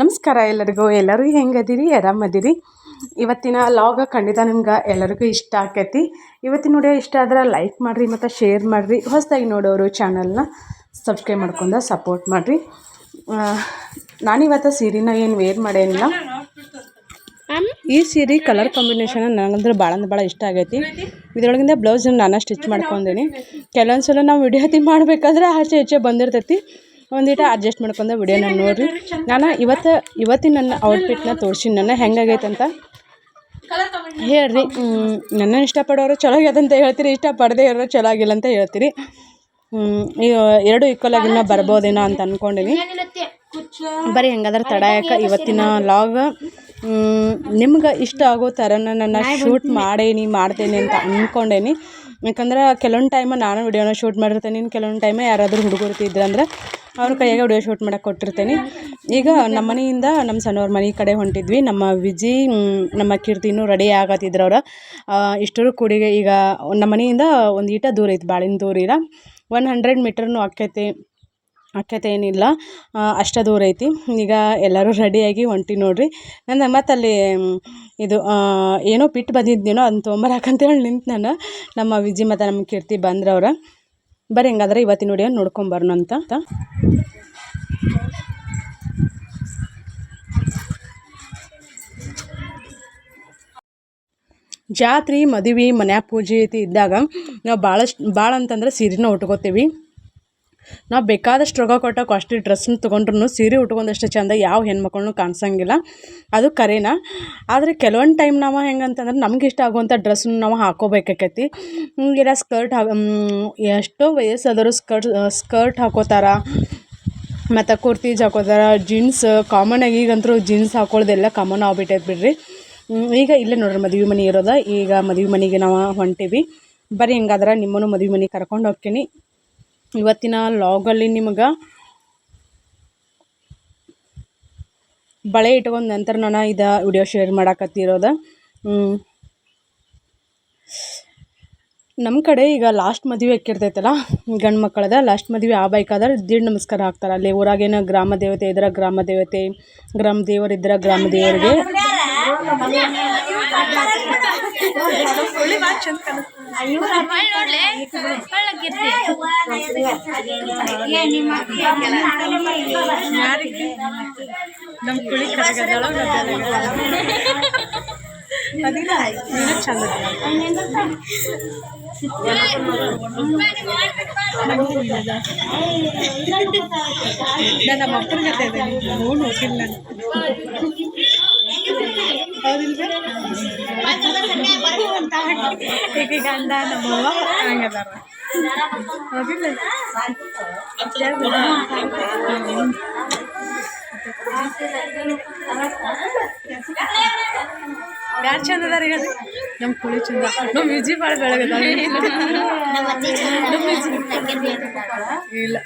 ನಮಸ್ಕಾರ ಎಲ್ಲರೂ ಹೆಂಗದಿರಿ? ಆರಾಮದಿರಿ? ಇವತ್ತಿನ ಲಾಗ್ ಖಂಡಿತ ನಿಮ್ಗೆ ಎಲ್ಲರಿಗೂ ಇಷ್ಟ ಆಕೈತಿ. ಇವತ್ತಿನ ವಿಡಿಯೋ ಇಷ್ಟ ಆದ್ರೆ ಲೈಕ್ ಮಾಡಿರಿ ಮತ್ತು ಶೇರ್ ಮಾಡಿರಿ. ಹೊಸದಾಗಿ ನೋಡೋರು ಚಾನಲ್ನ ಸಬ್ಸ್ಕ್ರೈಬ್ ಮಾಡ್ಕೊಂಡು ಸಪೋರ್ಟ್ ಮಾಡಿರಿ. ನಾನಿವತ್ತು ಸೀರೆನ ಏನು ವೇರ್ ಮಾಡೇನಿಲ್ಲ. ಈ ಸೀರೆ ಕಲರ್ ಕಾಂಬಿನೇಷನ್ ನನಗಂದ್ರೆ ಭಾಳ ಇಷ್ಟ ಆಗೈತಿ. ಇದರೊಳಗಿಂದ ಬ್ಲೌಸ್ ನಾನು ಸ್ಟಿಚ್ ಮಾಡ್ಕೊಂಡೀನಿ. ಕೆಲವೊಂದು ಸಲ ನಾವು ವಿಡಿಯೋ ಮಾಡಬೇಕಾದ್ರೆ ಆಚೆ ಬಂದಿರ್ತೈತಿ. ಒಂದಿಟ ಅಡ್ಜಸ್ಟ್ ಮಾಡ್ಕೊಂಡು ವಿಡಿಯೋನ ನೋಡಿರಿ. ನಾನು ಇವತ್ತಿನ ನನ್ನ ಔಟ್ಫಿಟ್ನ ತೋರಿಸಿ ನನ್ನ ಹೆಂಗಾಗೈತೆ ಅಂತ ಹೇಳ್ರಿ. ನನ್ನ ಇಷ್ಟಪಡೋರು ಚಲೋ ಆಗ್ಯದಂತ ಹೇಳ್ತೀರಿ, ಇಷ್ಟಪಡದೆ ಇರೋರು ಚಲೋ ಆಗಿಲ್ಲ ಅಂತ ಹೇಳ್ತೀರಿ. ಈಗ ಎರಡು ಈಕ್ವಲ್ ಆಗಿನ ಬರ್ಬೋದೇನೋ ಅಂತ ಅಂದ್ಕೊಂಡೀನಿ. ಬರೀ ಹೆಂಗಾದ್ರೆ ತಡಾಯಕ್ಕೆ ಇವತ್ತಿನ ಲಾಗ್ ನಿಮ್ಗೆ ಇಷ್ಟ ಆಗೋ ಥರ ನನ್ನ ಶೂಟ್ ಮಾಡ್ತೇನೆ ಅಂತ ಅಂದ್ಕೊಂಡೇನಿ. ಯಾಕಂದ್ರೆ ಕೆಲವೊಂದು ಟೈಮ ನಾನು ವಿಡಿಯೋನ ಶೂಟ್ ಮಾಡಿರ್ತೇನೆ, ಕೆಲವೊಂದು ಟೈಮ ಯಾರಾದರೂ ಹುಡುಗರು ಇದ್ರಂದ್ರೆ ಅವ್ರ ಕೈಯಾಗ ವಿಡಿಯೋ ಶೂಟ್ ಮಾಡೋಕೆ ಕೊಟ್ಟಿರ್ತೇನೆ. ಈಗ ನಮ್ಮ ಮನೆಯಿಂದ ನಮ್ಮ ಸಣ್ಣವ್ರ ಮನೆ ಕಡೆ ಹೊಂಟಿದ್ವಿ. ನಮ್ಮ ವಿಜಿ ನಮ್ಮ ಕೀರ್ತಿನೂ ರೆಡಿ ಆಗತ್ತಿದ್ರು. ಅವ್ರು ಇಷ್ಟರು ಕೂಡಿಗೆ ಈಗ ನಮ್ಮ ಮನೆಯಿಂದ ಒಂದು ಈಟ ದೂರ ಐತಿ, ಭಾಳಿನ ದೂರ ಇಲ್ಲ, 100 ಮೀಟರ್ನೂ ಅಕ್ಕತೆ ಏನಿಲ್ಲ, ಅಷ್ಟು ದೂರ ಐತಿ. ಈಗ ಎಲ್ಲರೂ ರೆಡಿಯಾಗಿ ಹೊಂಟಿ ನೋಡ್ರಿ. ನಾನು ಮತ್ತು ಅಲ್ಲಿ ಇದು ಏನೋ ಬಿಟ್ಟು ಬಂದಿದ್ದೇನೋ ಅದನ್ನ ತೊಗೊಂಬರಕಂತೇಳಿ ನಿಂತು ನಾನು ನಮ್ಮ ವಿಜಿ ಮತ್ತು ನಮ್ಮ ಕೀರ್ತಿ ಬಂದ್ರವ್ರ. ಬರೀ ಹೆಂಗಾದ್ರೆ ಇವತ್ತಿನ ವಿಡಿಯೋ ನೋಡ್ಕೊಂಬರೋಣ ಅಂತ. ಜಾತ್ರೆ, ಮದುವೆ, ಮನ್ಯಾಗ ಪೂಜೆ ಐತಿ ಇದ್ದಾಗ ನಾವು ಭಾಳ ಅಂತಂದ್ರೆ ಸೀರೆನ ಉಟ್ಕೋತೀವಿ. ನಾವು ಬೇಕಾದಷ್ಟು ರೊಕ್ಕ ಕೊಟ್ಟ ಕಾಸ್ಟ್ಲಿ ಡ್ರೆಸ್ನ ತೊಗೊಂಡ್ರು ಸೀರೆ ಉಟ್ಕೊಂಡಷ್ಟು ಚೆಂದ ಯಾವ ಹೆಣ್ಮಕ್ಳನ್ನೂ ಕಾಣಿಸಂಗಿಲ್ಲ. ಅದು ಕರೆನಾ. ಆದರೆ ಕೆಲವೊಂದು ಟೈಮ್ ನಾವು ಹೆಂಗಂತಂದ್ರೆ ನಮ್ಗೆ ಇಷ್ಟ ಆಗುವಂಥ ಡ್ರೆಸ್ನ ನಾವು ಹಾಕೋಬೇಕಾಕೈತಿ. ಇಲ್ಲ ಸ್ಕರ್ಟ್ ಎಷ್ಟೋ ವಯಸ್ಸಾದರೂ ಸ್ಕರ್ಟ್ ಹಾಕೋತಾರ, ಮತ್ತು ಕುರ್ತೀಸ್ ಹಾಕೋತಾರ, ಜೀನ್ಸ್ ಕಾಮನಾಗಿ. ಈಗಂತೂ ಜೀನ್ಸ್ ಹಾಕೊಳ್ಳೋದೆಲ್ಲ ಕಾಮನ್ ಆಗ್ಬಿಟ್ಟೈತೆ ಬಿಡ್ರಿ. ಈಗ ಇಲ್ಲೇ ನೋಡ್ರಿ ಮದುವೆ ಮನೆ ಇರೋದ. ಈಗ ಮದುವೆ ಮನೆಗೆ ನಾವು ಹೊಂಟೀವಿ. ಬರೀ ಹೆಂಗಾದ್ರೆ ನಿಮ್ಮನ್ನು ಮದುವೆ ಮನೆಗೆ ಕರ್ಕೊಂಡು ಹೋಗ್ತೀನಿ. ಇವತ್ತಿನ ಲಾಗಲ್ಲಿ ನಿಮಗೆ ಬಳೆ ಇಟ್ಕೊಂಡ ನಂತರ ನಾನು ವಿಡಿಯೋ ಶೇರ್ ಮಾಡಕತ್ತಿರೋದು. ನಮ್ಮ ಕಡೆ ಈಗ ಲಾಸ್ಟ್ ಮದುವೆ ಹಾಕಿರ್ತೈತಲ್ಲ ಗಂಡು ಮಕ್ಕಳದ, ಲಾಸ್ಟ್ ಮದುವೆ ಆಗಬೇಕಾದ್ರೆ ದೀಡ್ ನಮಸ್ಕಾರ ಹಾಕ್ತಾರೆ. ಅಲ್ಲಿ ಊರಾಗೇನು ಗ್ರಾಮ ದೇವತೆ ಇದ್ರೆ ಗ್ರಾಮ ದೇವರಿದ್ರೆ ಗ್ರಾಮ ದೇವರಿಗೆ ಚಂದ ನಮ್ಮ ಅಪ್ಪನ ಜೊತೆ ನೋಡಿ ಹೋಗಿಲ್ಲ ಈಗ ಗಂಡ ನಮ್ಮವ್ವ ಹಂಗದಾರ ಹೋಗಿಲ್ಲ. ಯಾರು ಚಂದ ಅದಾರ ಈಗ? ನಮ್ಮ ಕುಳಿ ಚಂದ, ನಮ್ಮ ವಿಜಿ ಭಾಳ ಬೆಳಗದ. ಇಲ್ಲ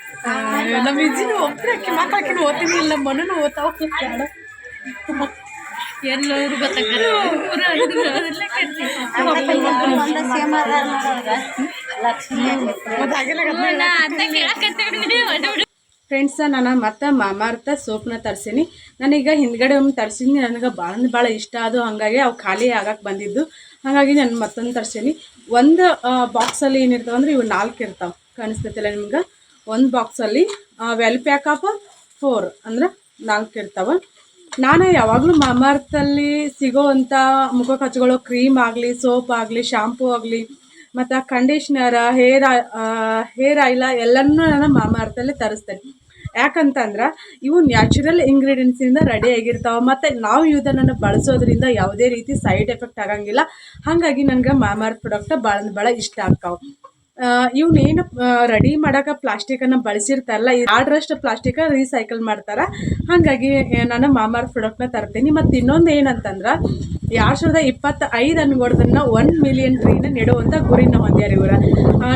ನಮ್ಮ ವಿಜಿನೂ ಒಬ್ಬರು ಅಕ್ಕಿ ಮಕ್ಕಳಕ್ಕಿನ ಓದ್ತೀನಿ, ಇಲ್ಲ ಮನೂ ಓದ್ತಾವ. ಎಲ್ಲರೂ ಫ್ರೆಂಡ್ಸ, ನಾನು ಮತ್ತು ಮಾಮಾರ್ಥ ಸೋಪ್ನ ತರಿಸೀನಿ. ನಾನೀಗ ಹಿಂದ್ಗಡೆ ಒಮ್ಮೆ ತರಿಸೀನಿ, ನನಗೆ ಭಾಳ ಇಷ್ಟ ಅದು. ಹಾಗಾಗಿ ಅವು ಖಾಲಿ ಆಗಕ್ಕೆ ಬಂದಿದ್ದು, ಹಾಗಾಗಿ ನಾನು ಮತ್ತೊಂದು ತರಿಸೀನಿ. ಒಂದು ಬಾಕ್ಸಲ್ಲಿ ಏನಿರ್ತಾವೆ ಅಂದ್ರೆ ಇವು 4 ಇರ್ತಾವೆ, ಕಾಣಿಸ್ತೈತಿಲ್ಲ ನಿಮ್ಗೆ? ಒಂದು ಬಾಕ್ಸಲ್ಲಿ ವೆಲ್ ಪ್ಯಾಕ್ ಆಫ್ 4 ಅಂದ್ರೆ 4 ಇರ್ತಾವೆ. ನಾನು ಯಾವಾಗಲೂ ಮಾಮಾರ್ಥಲ್ಲಿ ಸಿಗೋವಂಥ ಮುಖಕ್ಕೆ ಹಚ್ಕೊಳ್ಳೋ ಕ್ರೀಮ್ ಆಗಲಿ, ಸೋಪ್ ಆಗಲಿ, ಶಾಂಪೂ ಆಗಲಿ, ಮತ್ತು ಕಂಡೀಷ್ನರ, ಹೇರ್ ಆಯಿಲ ಎಲ್ಲನೂ ನಾನು ಮಾಮಾರ್ಥಲ್ಲಿ ತರಿಸ್ತೇನೆ. ಯಾಕಂತಂದ್ರೆ ಇವು ನ್ಯಾಚುರಲ್ ಇಂಗ್ರೀಡಿಯೆಂಟ್ಸಿಂದ ರೆಡಿ ಆಗಿರ್ತಾವೆ, ಮತ್ತು ನಾವು ಇದನ್ನು ಬಳಸೋದ್ರಿಂದ ಯಾವುದೇ ರೀತಿ ಸೈಡ್ ಎಫೆಕ್ಟ್ ಆಗಂಗಿಲ್ಲ. ಹಾಗಾಗಿ ನನಗೆ ಮಾಮಾರ್ತ್ ಪ್ರಾಡಕ್ಟ್ ಭಾಳ ಇಷ್ಟ ಆಗ್ತಾವೆ. ಇವನ್ನೇನು ರೆಡಿ ಮಾಡೋಕೆ ಪ್ಲಾಸ್ಟಿಕನ್ನು ಬಳಸಿರ್ತಾರಲ್ಲ, ಆಡ್ರಷ್ಟು ಪ್ಲಾಸ್ಟಿಕ ರೀಸೈಕಲ್ ಮಾಡ್ತಾರೆ. ಹಾಗಾಗಿ ನಾನು ಮಾಮಾರ್ತ್ ಪ್ರಾಡಕ್ಟ್ನ ತರ್ತೀನಿ. ಮತ್ತು ಇನ್ನೊಂದು ಏನಂತಂದ್ರೆ 2025 ಅನ್ಗೊಡ್ದನ್ನ 1 ಮಿಲಿಯನ್ ಟ್ರೀನ ನೆಡುವಂಥ ಗುರಿನ ಹೊಂದ್ಯಾರ ಇವರು.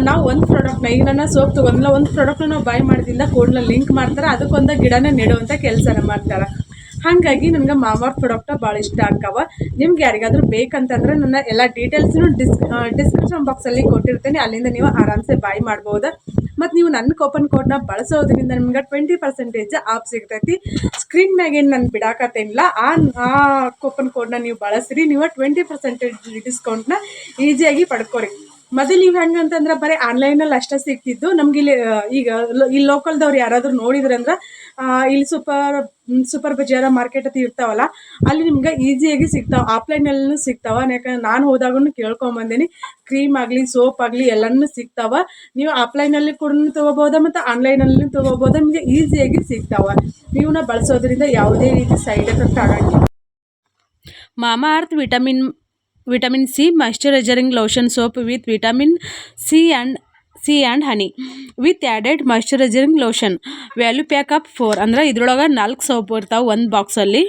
ನಾವು ಒಂದು ಪ್ರಾಡಕ್ಟ್ನ, ಈಗ ನನ್ನ ಸೋಪ್ ತೊಗೊಂಡಿಲ್ಲ, ಒಂದು ಪ್ರಾಡಕ್ಟ್ನ ನಾವು ಬೈ ಮಾಡಿದಿಂದ ಕೂಡಲೇ ಲಿಂಕ್ ಮಾಡ್ತಾರೆ, ಅದಕ್ಕೊಂದು ಗಿಡನ ನೆಡುವಂಥ ಕೆಲಸನ ಮಾಡ್ತಾರೆ. ಹಾಗಾಗಿ ನನಗೆ ಮಾಮಾರ್ತ್ ಪ್ರಾಡಕ್ಟ್ ಭಾಳ ಇಷ್ಟ ಆಗ್ತಾವ. ನಿಮ್ಗೆ ಯಾರಿಗಾದರೂ ಬೇಕಂತಂದ್ರೆ ನನ್ನ ಎಲ್ಲ ಡೀಟೇಲ್ಸ್ನು ಡಿಸ್ಕ್ರಿಪ್ಷನ್ ಬಾಕ್ಸಲ್ಲಿ ಕೊಟ್ಟಿರ್ತೀನಿ, ಅಲ್ಲಿಂದ ನೀವು ಆರಾಮ್ಸೆ ಬೈ ಮಾಡ್ಬೋದು. ಮತ್ತು ನೀವು ನನ್ನ ಕೂಪನ್ ಕೋಡ್ನ ಬಳಸೋದ್ರಿಂದ ನಿಮ್ಗೆ 20% ಆಫ್ ಸಿಗ್ತೈತಿ. ಸ್ಕ್ರೀನ್ ಮ್ಯಾಗೇನು ನಾನು ಬಿಡಾಕತ್ತೇನಿಲ್ಲ, ಆ ಕೂಪನ್ ಕೋಡ್ನ ನೀವು ಬಳಸ್ರಿ, ನೀವು 20% ಡಿಸ್ಕೌಂಟ್ನ ಈಸಿಯಾಗಿ ಪಡ್ಕೊರಿ. ಮೊದಲು ನೀವು ಹೆಂಗೆ ಅಂತಂದ್ರೆ ಬರೀ ಆನ್ಲೈನಲ್ಲಿ ಅಷ್ಟೇ ಸಿಗ್ತಿದ್ದು, ನಮ್ಗೆ ಈಗ ಇಲ್ಲಿ ಲೋಕಲ್ದವ್ರು ಯಾರಾದರೂ ನೋಡಿದ್ರಂದ್ರೆ ಇಲ್ಲಿ ಸೂಪರ್ ಬಜಾರ ಮಾರ್ಕೆಟ್ ಅಂತ ಇರ್ತಾವಲ್ಲ, ಅಲ್ಲಿ ನಿಮ್ಗೆ ಈಸಿಯಾಗಿ ಸಿಗ್ತಾವೆ. ಆಫ್ಲೈನಲ್ಲೂ ಸಿಗ್ತಾವೆ, ಯಾಕಂದ್ರೆ ನಾನು ಹೋದಾಗೂ ಕೇಳ್ಕೊಂಬಂದೇನಿ. ಕ್ರೀಮ್ ಆಗಲಿ ಸೋಪ್ ಆಗಲಿ ಎಲ್ಲನೂ ಸಿಗ್ತಾವೆ. ನೀವು ಆಫ್ಲೈನಲ್ಲಿ ಕೂಡ ತೊಗೋಬೋದು ಮತ್ತು ಆನ್ಲೈನಲ್ಲಿ ತೊಗೋಬೋದು, ನಿಮಗೆ ಈಸಿಯಾಗಿ ಸಿಗ್ತಾವೆ. ನೀವನ್ನ ಬಳಸೋದ್ರಿಂದ ಯಾವುದೇ ರೀತಿ ಸೈಡ್ ಎಫೆಕ್ಟ್ ಆಗಂಗಿಲ್ಲ. Mamaearth vitamin C moisturising lotion soap with vitamin C and honey with added moisturising lotion value pack of 4 ಅಂದ್ರೆ ಇದ್ರೊಳಗೆ 4 ಸೋಪ್ ಇರ್ತಾವೆ ಒಂದು ಬಾಕ್ಸಲ್ಲಿ.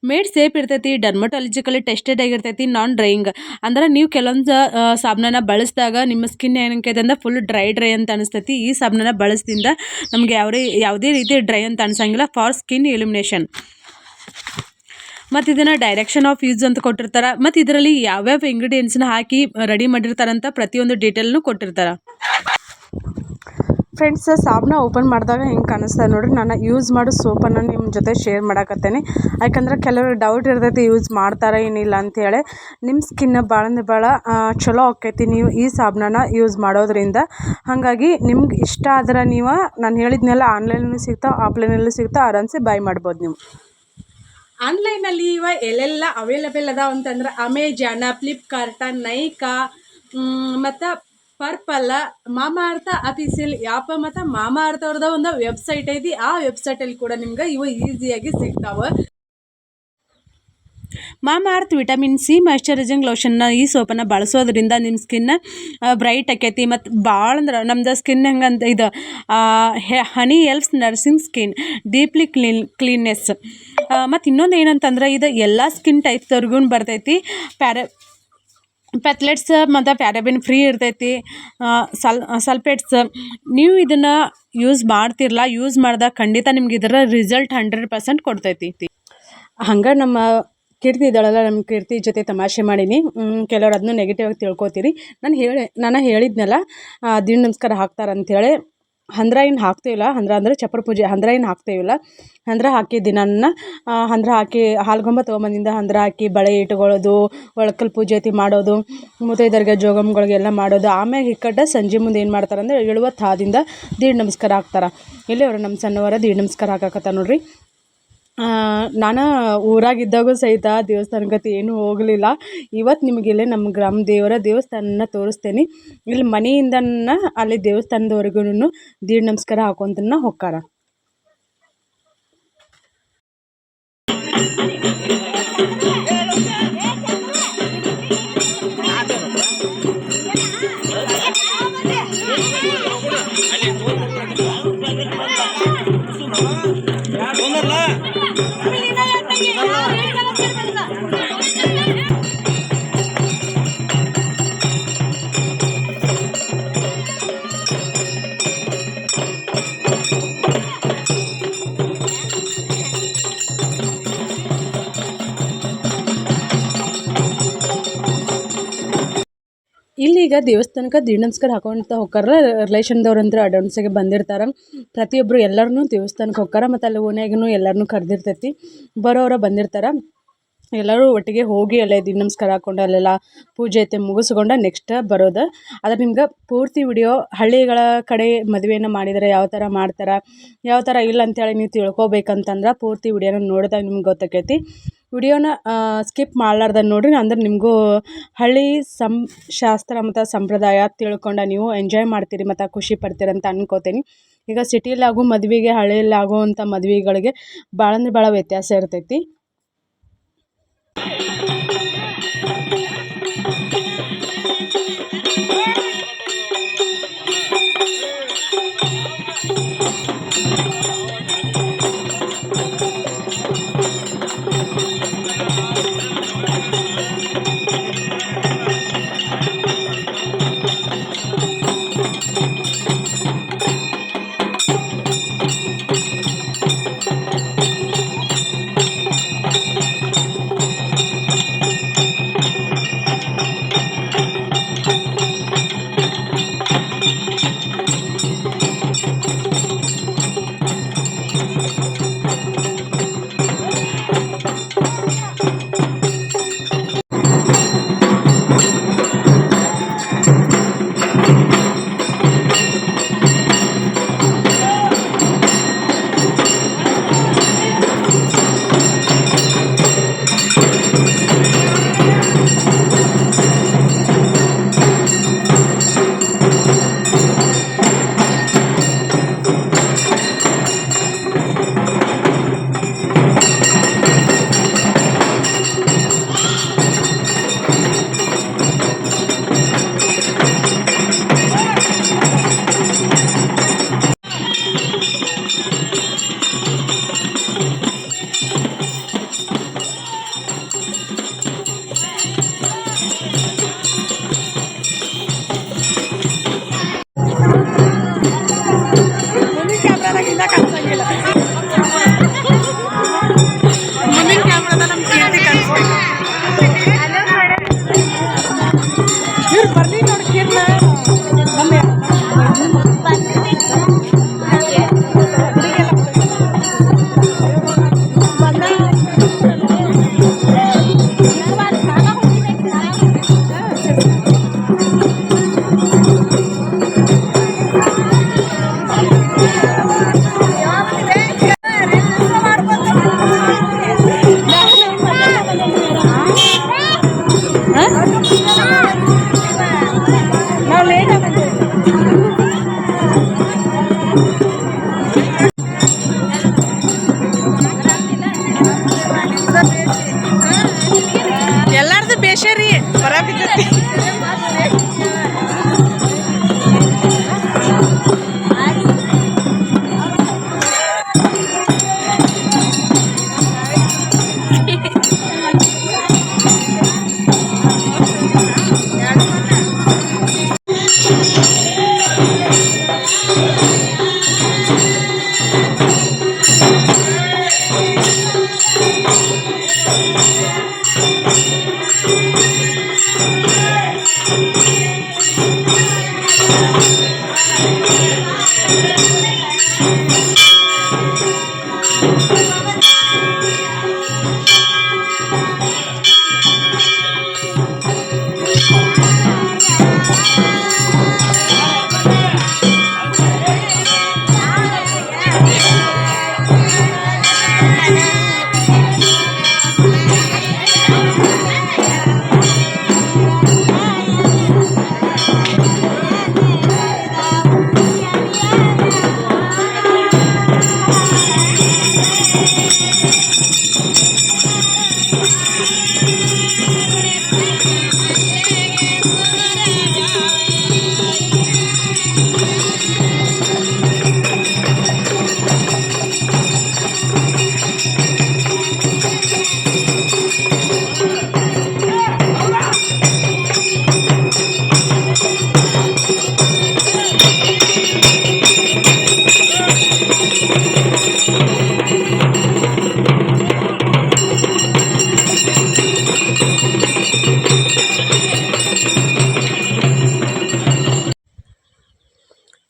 ಮೇಡ್ ಸೇಫ್ ಇರ್ತೈತಿ, ಡರ್ಮಟಾಲಜಿಕಲಿ ಟೆಸ್ಟೆಡ್ ಆಗಿರ್ತೈತಿ, ನಾನ್ ಡ್ರೈಯಿಂಗ್ ಅಂದ್ರೆ ನೀವು ಕೆಲವೊಂದು ಸಾಬೂನನ್ನು ಬಳಸಿದಾಗ ನಿಮ್ಮ ಸ್ಕಿನ್ ಏನಂಕೈತೆ ಅಂದ್ರೆ ಫುಲ್ ಡ್ರೈ ಅಂತ ಅನಿಸ್ತೈತಿ. ಈ ಸಾಬೂನನ್ನು ಬಳಸದಿಂದ ನಮಗೆ ಯಾವುದೇ ರೀತಿ ಡ್ರೈ ಅಂತ ಅನ್ಸಂಗಿಲ್ಲ. For skin illumination. ಮತ್ತು ಇದನ್ನು ಡೈರೆಕ್ಷನ್ ಆಫ್ ಯೂಸ್ ಅಂತ ಕೊಟ್ಟಿರ್ತಾರೆ. ಮತ್ತು ಇದರಲ್ಲಿ ಯಾವ್ಯಾವ ಇಂಗ್ರೀಡಿಯೆಂಟ್ಸ್ನ ಹಾಕಿ ರೆಡಿ ಮಾಡಿರ್ತಾರಂತ ಪ್ರತಿಯೊಂದು ಡೀಟೇಲ್ನು ಕೊಟ್ಟಿರ್ತಾರೆ. ಫ್ರೆಂಡ್ಸ್, ಸಾಬೂನ ಓಪನ್ ಮಾಡಿದಾಗ ಹೆಂಗೆ ಕಾಣಿಸ್ತದೆ ನೋಡಿರಿ. ನಾನು ಯೂಸ್ ಮಾಡೋ ಸೋಪನ್ನು ನಿಮ್ಮ ಜೊತೆ ಶೇರ್ ಮಾಡಾಕತ್ತೇನೆ. ಯಾಕಂದ್ರೆ ಕೆಲವರು ಡೌಟ್ ಇರ್ತೈತಿ ಯೂಸ್ ಮಾಡ್ತಾರೆ ಏನಿಲ್ಲ ಅಂಥೇಳಿ. ನಿಮ್ಮ ಸ್ಕಿನ್ ಭಾಳ ಚಲೋ ಆಕೈತಿ ನೀವು ಈ ಸಾಬೂನನ್ನು ಯೂಸ್ ಮಾಡೋದ್ರಿಂದ. ಹಾಗಾಗಿ ನಿಮ್ಗೆ ಇಷ್ಟ ಆದ್ರೆ ನೀವು ನಾನು ಹೇಳಿದ್ನೆಲ್ಲ ಆನ್ಲೈನಲ್ಲೂ ಸಿಗ್ತಾವೆ, ಆಫ್ಲೈನಲ್ಲೂ ಸಿಗ್ತಾವೆ, ಆರಾಮ್ಸೆ ಬೈ ಮಾಡ್ಬೋದು ನೀವು. ಆನ್ಲೈನಲ್ಲಿ ಎಲ್ಲೆಲ್ಲ ಅವೈಲೇಬಲ್ ಅದಾವ ಅಂತಂದ್ರೆ ಅಮೆಜಾನ, ಫ್ಲಿಪ್ಕಾರ್ಟ, ನೈಕಾ ಮತ್ತು ಪರ್ಪಲ್, ಮಾಮಾ ಅರ್ಥ ಅಫಿಷಿಯಲ್ ಆ್ಯಪ್ ಮತ್ತು ಮಾಮಾ ಅರ್ಥ ಅವ್ರದ್ದು ಒಂದು ವೆಬ್ಸೈಟ್ ಐತಿ. ಆ ವೆಬ್ಸೈಟಲ್ಲಿ ಕೂಡ ನಿಮ್ಗೆ ಇವು ಈಸಿಯಾಗಿ ಸಿಗ್ತಾವೆ. ಮಾಮಾ ಅರ್ತ್ ವಿಟಮಿನ್ ಸಿ ಮಾಯಿಶ್ಚರೈಸಿಂಗ್ ಲೋಷನ್ನ ಈ ಸೋಪನ್ನು ಬಳಸೋದ್ರಿಂದ ನಿಮ್ಮ ಸ್ಕಿನ್ ಬ್ರೈಟ್ ಆಕೈತಿ. ಮತ್ತು ಭಾಳ ಅಂದ್ರೆ ನಮ್ದು ಸ್ಕಿನ್ ಹೆಂಗಂತ ಇದು honey helps nourishing skin deeply cleanses. ಮತ್ತು ಇನ್ನೊಂದು ಏನಂತಂದ್ರೆ ಇದು ಎಲ್ಲ ಸ್ಕಿನ್ ಟೈಪ್ದವ್ರಿಗೂ ಬರ್ತೈತಿ. ಪ್ಯಾಥ್ಲೆಟ್ಸ್ ಮತ್ತು ಪ್ಯಾರಾಬಿನ್ ಫ್ರೀ ಇರ್ತೈತಿ. ಸಲ್ಫೇಟ್ಸ್. ನೀವು ಇದನ್ನು ಯೂಸ್ ಮಾಡ್ತಿರಲ್ಲ, ಯೂಸ್ ಮಾಡಿದಾಗ ಖಂಡಿತ ನಿಮ್ಗೆ ಇದರ ರಿಸಲ್ಟ್ 100% ಕೊಡ್ತೈತಿ. ಹಂಗೆ ನಮ್ಮ ಕೀರ್ತಿ ಇದ್ದಾಳಲ್ಲ, ನಮ್ಮ ಕೀರ್ತಿ ಜೊತೆ ತಮಾಷೆ ಮಾಡೀನಿ. ಕೆಲವ್ರು ಅದನ್ನ ನೆಗೆಟಿವ್ ಆಗಿ ತಿಳ್ಕೊತೀರಿ. ನಾನು ಹೇಳಿದ್ನಲ್ಲ ದೀಡ್ ನಮಸ್ಕಾರ ಹಾಕ್ತಾರಂಥೇಳಿ. ಹಂದ್ರ ಏನು ಹಾಕ್ತೀವಿಲ್ಲ, ಅಂದ್ರೆ ಚಪ್ಪರ ಪೂಜೆ ಹಂದ್ರ ಏನು ಹಾಕ್ತೀವಿಲ್ಲ. ಹಂದ್ರ ಹಾಕಿ ದಿನಾನ ಹಂದ್ರ ಹಾಕಿ ಹಾಲ್ಗೊಂಬ ತೊಗೊಂಬಂದಿಂದ ಹಂದ್ರ ಹಾಕಿ ಬಳೆ ಇಟ್ಕೊಳ್ಳೋದು, ಒಳಕಲ್ ಪೂಜೆ ಐತಿ ಮಾಡೋದು, ಮುತ್ತೈದರಿಗೆ ಜೋಗಮ್ಗಳಿಗೆಲ್ಲ ಮಾಡೋದು. ಆಮ್ಯಾಗ ಈ ಕಡೆ ಸಂಜೆ ಮುಂದೆ ಏನು ಮಾಡ್ತಾರಂದ್ರೆ 70 ಹಾದಿಂದ ದೀಡ್ ನಮಸ್ಕಾರ ಹಾಕ್ತಾರೆ. ಇಲ್ಲಿ ಅವರು ನಮ್ಮ ಸಣ್ಣವರ ದೀಡ್ ನಮಸ್ಕಾರ ಹಾಕಕತ್ತ ನೋಡ್ರಿ. ನಾನು ಊರಾಗಿದ್ದಾಗೂ ಸಹಿತ ದೇವಸ್ಥಾನಕ್ಕೆ ಏನೂ ಹೋಗಲಿಲ್ಲ. ಇವತ್ತು ನಿಮಗಿಲ್ಲೇ ನಮ್ಮ ಗ್ರಾಮ ದೇವರ ದೇವಸ್ಥಾನನ ತೋರಿಸ್ತೇನೆ. ಇಲ್ಲಿ ಮನೆಯಿಂದ ಅಲ್ಲಿ ದೇವಸ್ಥಾನದವರೆಗೂ ದೀಡ್ ನಮಸ್ಕಾರ ಹಾಕೊಂತನ ಹೊಕ್ಕಾರ. ಇಲ್ಲೀಗ ದೇವಸ್ಥಾನಕ್ಕೆ ದೀಡ್ ನಮಸ್ಕಾರ ಹಾಕೊಂತ ಹೋಗ್ತಾರ. ರಿಲೇಷನ್ದವ್ರು ಅಂದ್ರೆ ಅಡ್ವಾನ್ಸಾಗೆ ಬಂದಿರ್ತಾರೆ. ಪ್ರತಿಯೊಬ್ಬರು ಎಲ್ಲರೂ ದೇವಸ್ಥಾನಕ್ಕೆ ಹೋಗ್ತಾರೆ. ಮತ್ತು ಅಲ್ಲಿ ಓಣ್ಯಾಗೂ ಎಲ್ಲರನ್ನೂ ಕರೆದಿರ್ತೈತಿ. ಬರೋರು ಬಂದಿರ್ತಾರೆ. ಎಲ್ಲರೂ ಒಟ್ಟಿಗೆ ಹೋಗಿ ಅಲ್ಲೇ ದೀಡ್ ನಮಸ್ಕಾರ ಹಾಕ್ಕೊಂಡು ಅಲ್ಲೆಲ್ಲ ಪೂಜೆ ಐತೆ ಮುಗಿಸ್ಕೊಂಡು ನೆಕ್ಸ್ಟ್ ಬರೋದು. ಆದರೆ ನಿಮ್ಗೆ ಪೂರ್ತಿ ವಿಡಿಯೋ ಹಳ್ಳಿಗಳ ಕಡೆ ಮದುವೆನ ಮಾಡಿದರೆ ಯಾವ ಥರ ಮಾಡ್ತಾರೆ, ಯಾವ ಥರ ಇಲ್ಲ ಅಂತೇಳಿ ನೀವು ತಿಳ್ಕೊಬೇಕಂತಂದ್ರೆ ಪೂರ್ತಿ ವಿಡಿಯೋನ ನೋಡಿದಾಗ ನಿಮ್ಗೆ ಗೊತ್ತಾಕೈತಿ. ವಿಡಿಯೋನ ಸ್ಕಿಪ್ ಮಾಡಲಾರ್ದ ನೋಡಿರಿ, ಅಂದ್ರೆ ನಿಮಗೂ ಹಳ್ಳಿ ಶಾಸ್ತ್ರ ಮತ್ತು ಸಂಪ್ರದಾಯ ತಿಳ್ಕೊಂಡು ನೀವು ಎಂಜಾಯ್ ಮಾಡ್ತೀರಿ ಮತ್ತು ಖುಷಿ ಪಡ್ತೀರಂತ ಅನ್ಕೋತೀನಿ. ಈಗ ಸಿಟಿಯಲ್ಲಿ ಆಗೋ ಮದುವೆಗೆ ಹಳ್ಳಿಯಲ್ಲಿ ಆಗುವಂಥ ಮದುವೆಗಳಿಗೆ ಭಾಳ ಅಂದ್ರೆ ಭಾಳ ವ್ಯತ್ಯಾಸ ಇರ್ತೈತಿ. ಮುಂದಿನ ಕ್ಯಾಮ್ರಾದಾಗಿಂದ ಕಾಣಿಸಂಗಿಲ್ಲ. ಮುಂದಿನ ಕ್ಯಾಮ್ರಾದ ನಮ್ಮ ಕೀರ್ತಿ ಕಾಣಿಸ್ಬೇಕು. ಇವ್ರು ಬರ್ಲಿ ನೋಡಿ ಕೀರ್ನ ನಮ್ಮ ನಾವು ಲೇಟ್ ಆಗುತ್ತೆ. ಎಲ್ಲಾರ್ದು ಬೇಷೆ ರೀ ಹೊರ ಬಿದ್ದೈತಿ.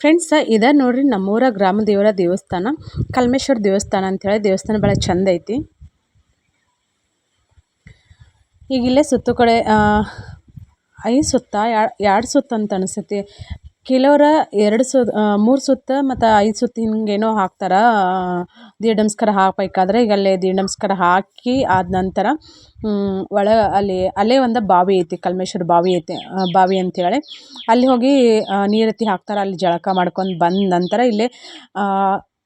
ಫ್ರೆಂಡ್ಸ್ ಇದೆ ನೋಡ್ರಿ ನಮ್ಮೂರ ಗ್ರಾಮ ದೇವರ ದೇವಸ್ಥಾನ ಕಲ್ಮೇಶ್ವರ ದೇವಸ್ಥಾನ ಅಂಥೇಳಿ. ದೇವಸ್ಥಾನ ಭಾಳ ಚಂದ ಐತಿ. ಈಗ ಇಲ್ಲೇ ಸುತ್ತು ಕಡೆ 5 ಸುತ್ತ 2 ಸುತ್ತ ಅಂತ ಅನಿಸ್ತೈತಿ. ಕೆಲವ್ರ 2 ಸುತ್ತ 3 ಸುತ್ತ ಮತ್ತು 5 ಸುತ್ತ ಹಿಂಗೇನೋ ಹಾಕ್ತಾರೆ ದೀಡ್ ನಮಸ್ಕಾರ ಹಾಕಬೇಕಾದ್ರೆ. ಈಗ ಅಲ್ಲೇ ದೀಡ್ ನಮಸ್ಕಾರ ಹಾಕಿ ಆದ ನಂತರ ಅಲ್ಲೇ ಒಂದು ಬಾವಿ ಐತಿ, ಕಲ್ಮೇಶ್ವರ ಬಾವಿ ಐತಿ, ಬಾವಿ ಅಂಥೇಳಿ ಅಲ್ಲಿ ಹೋಗಿ ನೀರೆತ್ತಿ ಹಾಕ್ತಾರೆ. ಅಲ್ಲಿ ಜಳಕ ಮಾಡ್ಕೊಂಡು ಬಂದ ನಂತರ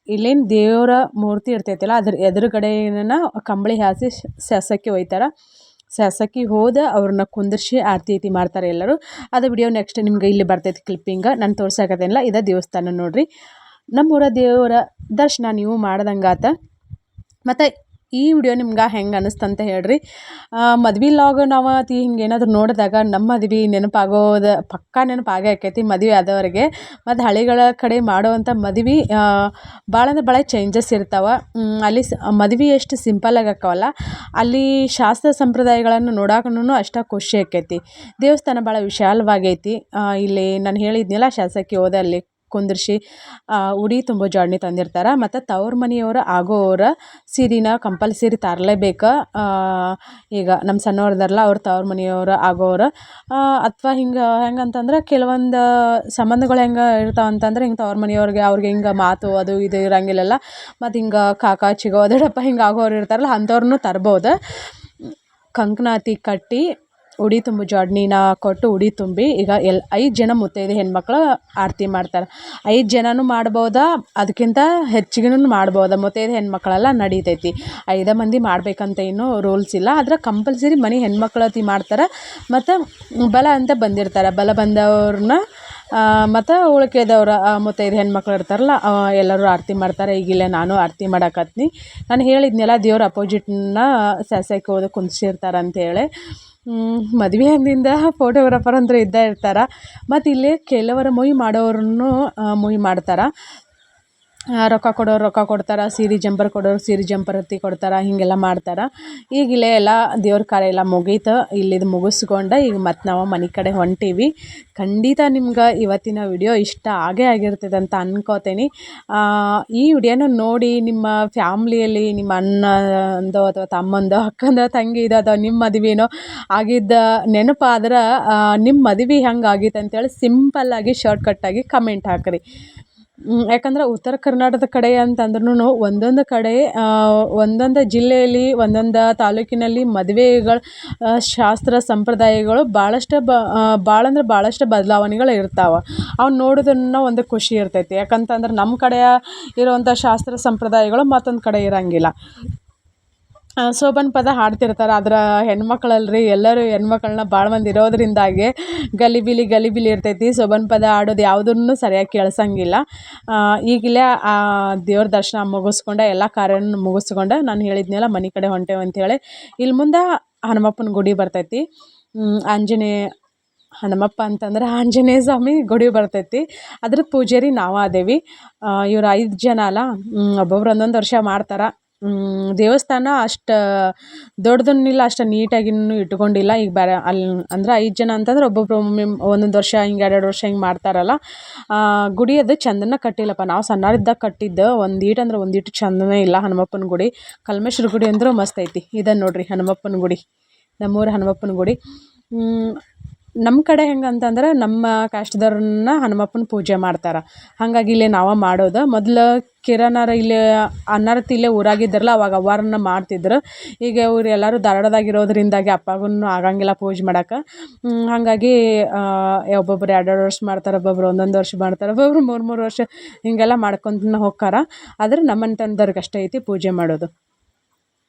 ಇಲ್ಲೇನು ದೇವರ ಮೂರ್ತಿ ಇರ್ತೈತಿಲ್ಲ ಅದ್ರ ಎದುರುಗಡೆನ ಕಂಬಳಿ ಹಾಸಿ ಶಾಸಕಿ ಒಯ್ತಾರೆ. ಶಾಸಕಿ ಹೋದ ಅವ್ರನ್ನ ಕುಂದಿರ್ಸಿ ಆರತಿ ಮಾಡ್ತಾರೆ ಎಲ್ಲರೂ. ಅದು ವಿಡಿಯೋ ನೆಕ್ಸ್ಟ್ ನಿಮ್ಗೆ ಇಲ್ಲಿ ಬರ್ತೈತಿ ಕ್ಲಿಪ್ಪಿಂಗ್. ನಾನು ತೋರ್ಸಕತ್ತೇನಿಲ್ಲ. ಇದೇ ದೇವಸ್ಥಾನ ನೋಡ್ರಿ. ನಮ್ಮೂರ ದೇವರ ದರ್ಶನ ನೀವು ಮಾಡ್ದಂಗಾತ. ಮತ್ತು ಈ ವಿಡಿಯೋ ನಿಮ್ಗೆ ಹೆಂಗೆ ಅನ್ನಿಸ್ತಂತ ಹೇಳ್ರಿ. ಮದ್ವೆ ಲಾಗ್ ನಾವು ಹಿಂಗೆ ಏನಾದರೂ ನೋಡಿದಾಗ ನಮ್ಮ ಮದ್ವೆ ನೆನಪಾಗೋದು ಪಕ್ಕಾ ನೆನಪಾಗೇ ಆಕೈತಿ ಮದುವೆ ಆದವ್ರಿಗೆ. ಮತ್ತು ಹಳ್ಳಿಗಳ ಕಡೆ ಮಾಡೋವಂಥ ಮದ್ವೆ ಭಾಳ ಅಂದ್ರೆ ಭಾಳ ಚೇಂಜಸ್ ಇರ್ತಾವೆ. ಅಲ್ಲಿ ಮದ್ವೆ ಎಷ್ಟು ಸಿಂಪಲ್ಲಾಗಿ ಆಕ್ಕವಲ್ಲ, ಅಲ್ಲಿ ಶಾಸ್ತ್ರ ಸಂಪ್ರದಾಯಗಳನ್ನು ನೋಡೋಕ್ಕೂ ಅಷ್ಟು ಖುಷಿ ಆಕೈತಿ. ದೇವಸ್ಥಾನ ಭಾಳ ವಿಶಾಲವಾಗೈತಿ. ಇಲ್ಲಿ ನಾನು ಹೇಳಿದ್ನಲ್ಲ ಶಾಸಕಿ ಹೋದ ಅಲ್ಲಿ ಕುಂದಿರ್ಸಿ ಉಡಿ ತುಂಬೋ ಜಾಡ್ನಿ ತಂದಿರ್ತಾರೆ. ಮತ್ತು ತವ್ರ ಮನೆಯವರು ಆಗೋರ ಸೀರೆನ ಕಂಪಲ್ಸರಿ ತರಲೇಬೇಕು. ಈಗ ನಮ್ಮ ಸಣ್ಣವ್ರದಾರಲ್ಲ ಅವ್ರ ತವ್ರ ಮನೆಯವರು ಆಗೋರು ಅಥವಾ ಹೆಂಗಂತಂದ್ರೆ ಕೆಲವೊಂದು ಸಂಬಂಧಗಳು ಹೆಂಗೆ ಇರ್ತಾವೆ ಅಂತಂದ್ರೆ ಹಿಂಗೆ ತವ್ರ ಮನೆಯವ್ರಿಗೆ ಅವ್ರಿಗೆ ಹಿಂಗೆ ಮಾತು ಅದು ಇದು ಇರೋಂಗಿಲ್ಲಲ್ಲ. ಮತ್ತು ಹಿಂಗೆ ಕಾಕ ಚಿಗೋ ದೊಡ್ಡಪ್ಪ ಹಿಂಗೆ ಆಗೋರು ಇರ್ತಾರಲ್ಲ ಅಂಥವ್ರನ್ನೂ ತರ್ಬೋದು. ಕಂಕನಾತಿ ಕಟ್ಟಿ ಉಡಿ ತುಂಬು ಜೋಡಣಿನ ಕೊಟ್ಟು ಉಡಿ ತುಂಬಿ ಈಗ 5 ಜನ ಮುತ್ತೈದೆ ಹೆಣ್ಮಕ್ಳು ಆರತಿ ಮಾಡ್ತಾರೆ. 5 ಜನನೂ ಮಾಡ್ಬೋದಾ, ಅದಕ್ಕಿಂತ ಹೆಚ್ಚಿಗೆನೂ ಮಾಡ್ಬೋದಾ, ಮುತ್ತೈದೆ ಹೆಣ್ಮಕ್ಳೆಲ್ಲ ನಡೀತೈತಿ. 5 ಮಂದಿ ಮಾಡ್ಬೇಕಂತ ಏನೂ ರೂಲ್ಸ್ ಇಲ್ಲ. ಆದ್ರೆ ಕಂಪಲ್ಸರಿ ಮನೆ ಹೆಣ್ಮಕ್ಳು ಮಾಡ್ತಾರೆ. ಮತ್ತು ಬಲ ಅಂತ ಬಂದಿರ್ತಾರೆ. ಬಲ ಬಂದವ್ರನ್ನ ಮತ್ತು ಉಳ್ಕೆದವ್ರು ಮುತ್ತೈದೆ ಹೆಣ್ಮಕ್ಳು ಇರ್ತಾರಲ್ಲ ಎಲ್ಲರೂ ಆರತಿ ಮಾಡ್ತಾರೆ. ಈಗಿಲ್ಲ ನಾನು ಆರತಿ ಮಾಡಕತ್ನಿ. ನಾನು ಹೇಳಿದ್ನೆಲ್ಲ ದೇವ್ರ ಅಪೋಸಿಟ್ನ ಸ್ಯಾಸಕ್ಕೆ ಹೋದ ಕುಂದಿಸಿರ್ತಾರೆ ಅಂತೇಳಿ. ಮದುವೆ ಅಂದಿಂದ ಫೋಟೋಗ್ರಾಫರ್ ಅಂದ್ರೆ ಇದ್ದೇ ಇರ್ತಾರೆ. ಮತ್ತು ಇಲ್ಲಿ ಕೆಲವರ ಮೊಯ್ ಮಾಡೋರನ್ನು ಮೊಯ್ ಮಾಡ್ತಾರೆ. ರೊಕ್ಕ ಕೊಡೋರು ರೊಕ್ಕ ಕೊಡ್ತಾರೆ, ಸೀರೆ ಜಂಪರ್ ಕೊಡೋರು ಸೀರೆ ಜಂಪರ್ ಹತ್ತಿ ಕೊಡ್ತಾರೆ, ಹೀಗೆಲ್ಲ ಮಾಡ್ತಾರೆ. ಈಗ ಇಲ್ಲೇ ಎಲ್ಲ ದೇವ್ರ ಕಾರ್ಯ ಎಲ್ಲ ಮುಗೀತು. ಇಲ್ಲಿದು ಮುಗಿಸ್ಕೊಂಡು ಈಗ ಮತ್ತು ನಾವು ಮನೆ ಕಡೆ ಹೊಂಟೀವಿ. ಖಂಡಿತ ನಿಮ್ಗೆ ಇವತ್ತಿನ ವಿಡಿಯೋ ಇಷ್ಟ ಆಗಿರ್ತದೆ ಅಂತ ಅನ್ಕೋತೀನಿ. ಈ ವಿಡಿಯೋನ ನೋಡಿ ನಿಮ್ಮ ಫ್ಯಾಮ್ಲಿಯಲ್ಲಿ ನಿಮ್ಮ ಅಣ್ಣಂದೋ ಅಥವಾ ತಮ್ಮಂದೋ ಅಕ್ಕಂದೋ ತಂಗಿದೋ ಅಥವಾ ನಿಮ್ಮ ಮದುವೆನೋ ಆಗಿದ್ದ ನೆನಪಾದ್ರೆ ನಿಮ್ಮ ಮದುವೆ ಹೆಂಗೆ ಆಗಿತ್ತು ಅಂತೇಳಿ ಸಿಂಪಲ್ಲಾಗಿ ಶಾರ್ಟ್ಕಟ್ಟಾಗಿ ಕಮೆಂಟ್ ಹಾಕಿರಿ. ಯಾಕಂದ್ರೆ ಉತ್ತರ ಕರ್ನಾಟಕದ ಕಡೆ ಅಂತಂದ್ರೂ ಒಂದೊಂದು ಕಡೆ ಒಂದೊಂದು ಜಿಲ್ಲೆಯಲ್ಲಿ ಒಂದೊಂದು ತಾಲೂಕಿನಲ್ಲಿ ಮದುವೆಗಳು ಶಾಸ್ತ್ರ ಸಂಪ್ರದಾಯಗಳು ಭಾಳ ಅಂದ್ರೆ ಭಾಳಷ್ಟು ಬದಲಾವಣೆಗಳು ಇರ್ತಾವೆ. ಅವ್ನು ನೋಡೋದನ್ನು ಒಂದು ಖುಷಿ ಇರ್ತೈತಿ. ಯಾಕಂತಂದ್ರೆ ನಮ್ಮ ಕಡೆ ಇರುವಂಥ ಶಾಸ್ತ್ರ ಸಂಪ್ರದಾಯಗಳು ಮತ್ತೊಂದು ಕಡೆ ಇರೋಂಗಿಲ್ಲ. ಶೋಭನ ಪದ ಹಾಡ್ತಿರ್ತಾರೆ. ಆದ್ರೆ ಹೆಣ್ಮಕ್ಳಲ್ರಿ ಎಲ್ಲರೂ ಹೆಣ್ಮಕ್ಳನ್ನ ಭಾಳ ಮಂದಿ ಇರೋದ್ರಿಂದಾಗಿ ಗಲಿಬಿಲಿ ಇರ್ತೈತಿ. ಶೋಭನ ಪದ ಆಡೋದು ಯಾವುದನ್ನು ಸರಿಯಾಗಿ ಕೇಳ್ಸಂಗಿಲ್ಲ. ಈಗಿಲ್ಲೇ ದೇವ್ರ ದರ್ಶನ ಮುಗಿಸ್ಕೊಂಡೆ ಎಲ್ಲ ಕಾರ್ಯನ ಮುಗಿಸ್ಕೊಂಡು ನಾನು ಹೇಳಿದ್ನೆಲ್ಲ ಮನೆ ಕಡೆ ಹೊಂಟೇವೆ ಅಂಥೇಳಿ. ಇಲ್ಲಿ ಮುಂದೆ ಹನುಮಪ್ಪನ ಗುಡಿ ಬರ್ತೈತಿ. ಹನುಮಪ್ಪ ಅಂತಂದ್ರೆ ಆಂಜನೇಯ ಸ್ವಾಮಿ ಗುಡಿ ಬರ್ತೈತಿ. ಅದ್ರ ಪೂಜಾರಿ ನಾವು ಅದೇವಿ. ಇವ್ರು 5 ಜನ ಅಲ್ಲ, ಒಬ್ಬೊಬ್ರು ಒಂದೊಂದು ವರ್ಷ ಮಾಡ್ತಾರೆ. ದೇವಸ್ಥಾನ ಅಷ್ಟು ದೊಡ್ಡದನ್ನಿಲ್ಲ, ಅಷ್ಟು ನೀಟಾಗಿನೂ ಇಟ್ಕೊಂಡಿಲ್ಲ. ಈಗ ಬೇರೆ ಅಲ್ಲಿ ಅಂದ್ರೆ 5 ಜನ ಅಂತಂದ್ರೆ ಒಬ್ಬೊಬ್ರು ಒಂದೊಂದು ವರ್ಷ ಹಿಂಗೆ 2 ವರ್ಷ ಹಿಂಗೆ ಮಾಡ್ತಾರಲ್ಲ. ಗುಡಿ ಅದು ಚಂದನ ಕಟ್ಟಿಲ್ಲಪ್ಪ. ನಾವು ಸಣ್ಣರಿದ್ದಾಗ ಕಟ್ಟಿದ್ದು ಒಂದೀಟು ಚಂದನೇ ಇಲ್ಲ. ಹನುಮಪ್ಪನ ಗುಡಿ, ಕಲ್ಮೇಶ್ವರ ಗುಡಿ ಅಂದರೂ ಮಸ್ತ್ ಐತಿ. ಇದನ್ನು ನೋಡ್ರಿ ಹನುಮಪ್ಪನ ಗುಡಿ, ನಮ್ಮೂರ ಹನುಮಪ್ಪನ ಗುಡಿ. ನಮ್ಮ ಕಡೆ ಹೆಂಗೆ ಅಂತಂದ್ರೆ ನಮ್ಮ ಕಾಸ್ಟ್ದವ್ರನ್ನ ಹನುಮಪ್ಪನ ಪೂಜೆ ಮಾಡ್ತಾರೆ. ಹಾಗಾಗಿ ಇಲ್ಲೇ ನಾವು ಮಾಡೋದು. ಮೊದಲು ಕಿರಣರ ಇಲ್ಲೇ ಅನ್ನಾರತಿ ಇಲ್ಲೇ ಊರಾಗಿದ್ದಾರಲ್ಲ, ಅವಾಗ ಅವ್ವಾರನ್ನ ಮಾಡ್ತಿದ್ರು. ಈಗ ಇವ್ರು ಎಲ್ಲರೂ ಧಾರವಾಡದಾಗಿರೋದ್ರಿಂದಾಗಿ ಅಪ್ಪಗೂ ಆಗಂಗಿಲ್ಲ ಪೂಜೆ ಮಾಡೋಕೆ. ಹಾಗಾಗಿ ಒಬ್ಬೊಬ್ರು 2 ವರ್ಷ ಮಾಡ್ತಾರೆ, ಒಬ್ಬೊಬ್ರು 1 ವರ್ಷ ಮಾಡ್ತಾರೆ, ಒಬ್ಬೊಬ್ರು 3 ವರ್ಷ ಹೀಗೆಲ್ಲ ಮಾಡ್ಕೊತ ಹೋಗ್ತಾರೆ. ಆದ್ರೆ ನಮ್ಮಂತಂದವ್ರಿಗೆ ಅಷ್ಟೇ ಐತಿ ಪೂಜೆ ಮಾಡೋದು.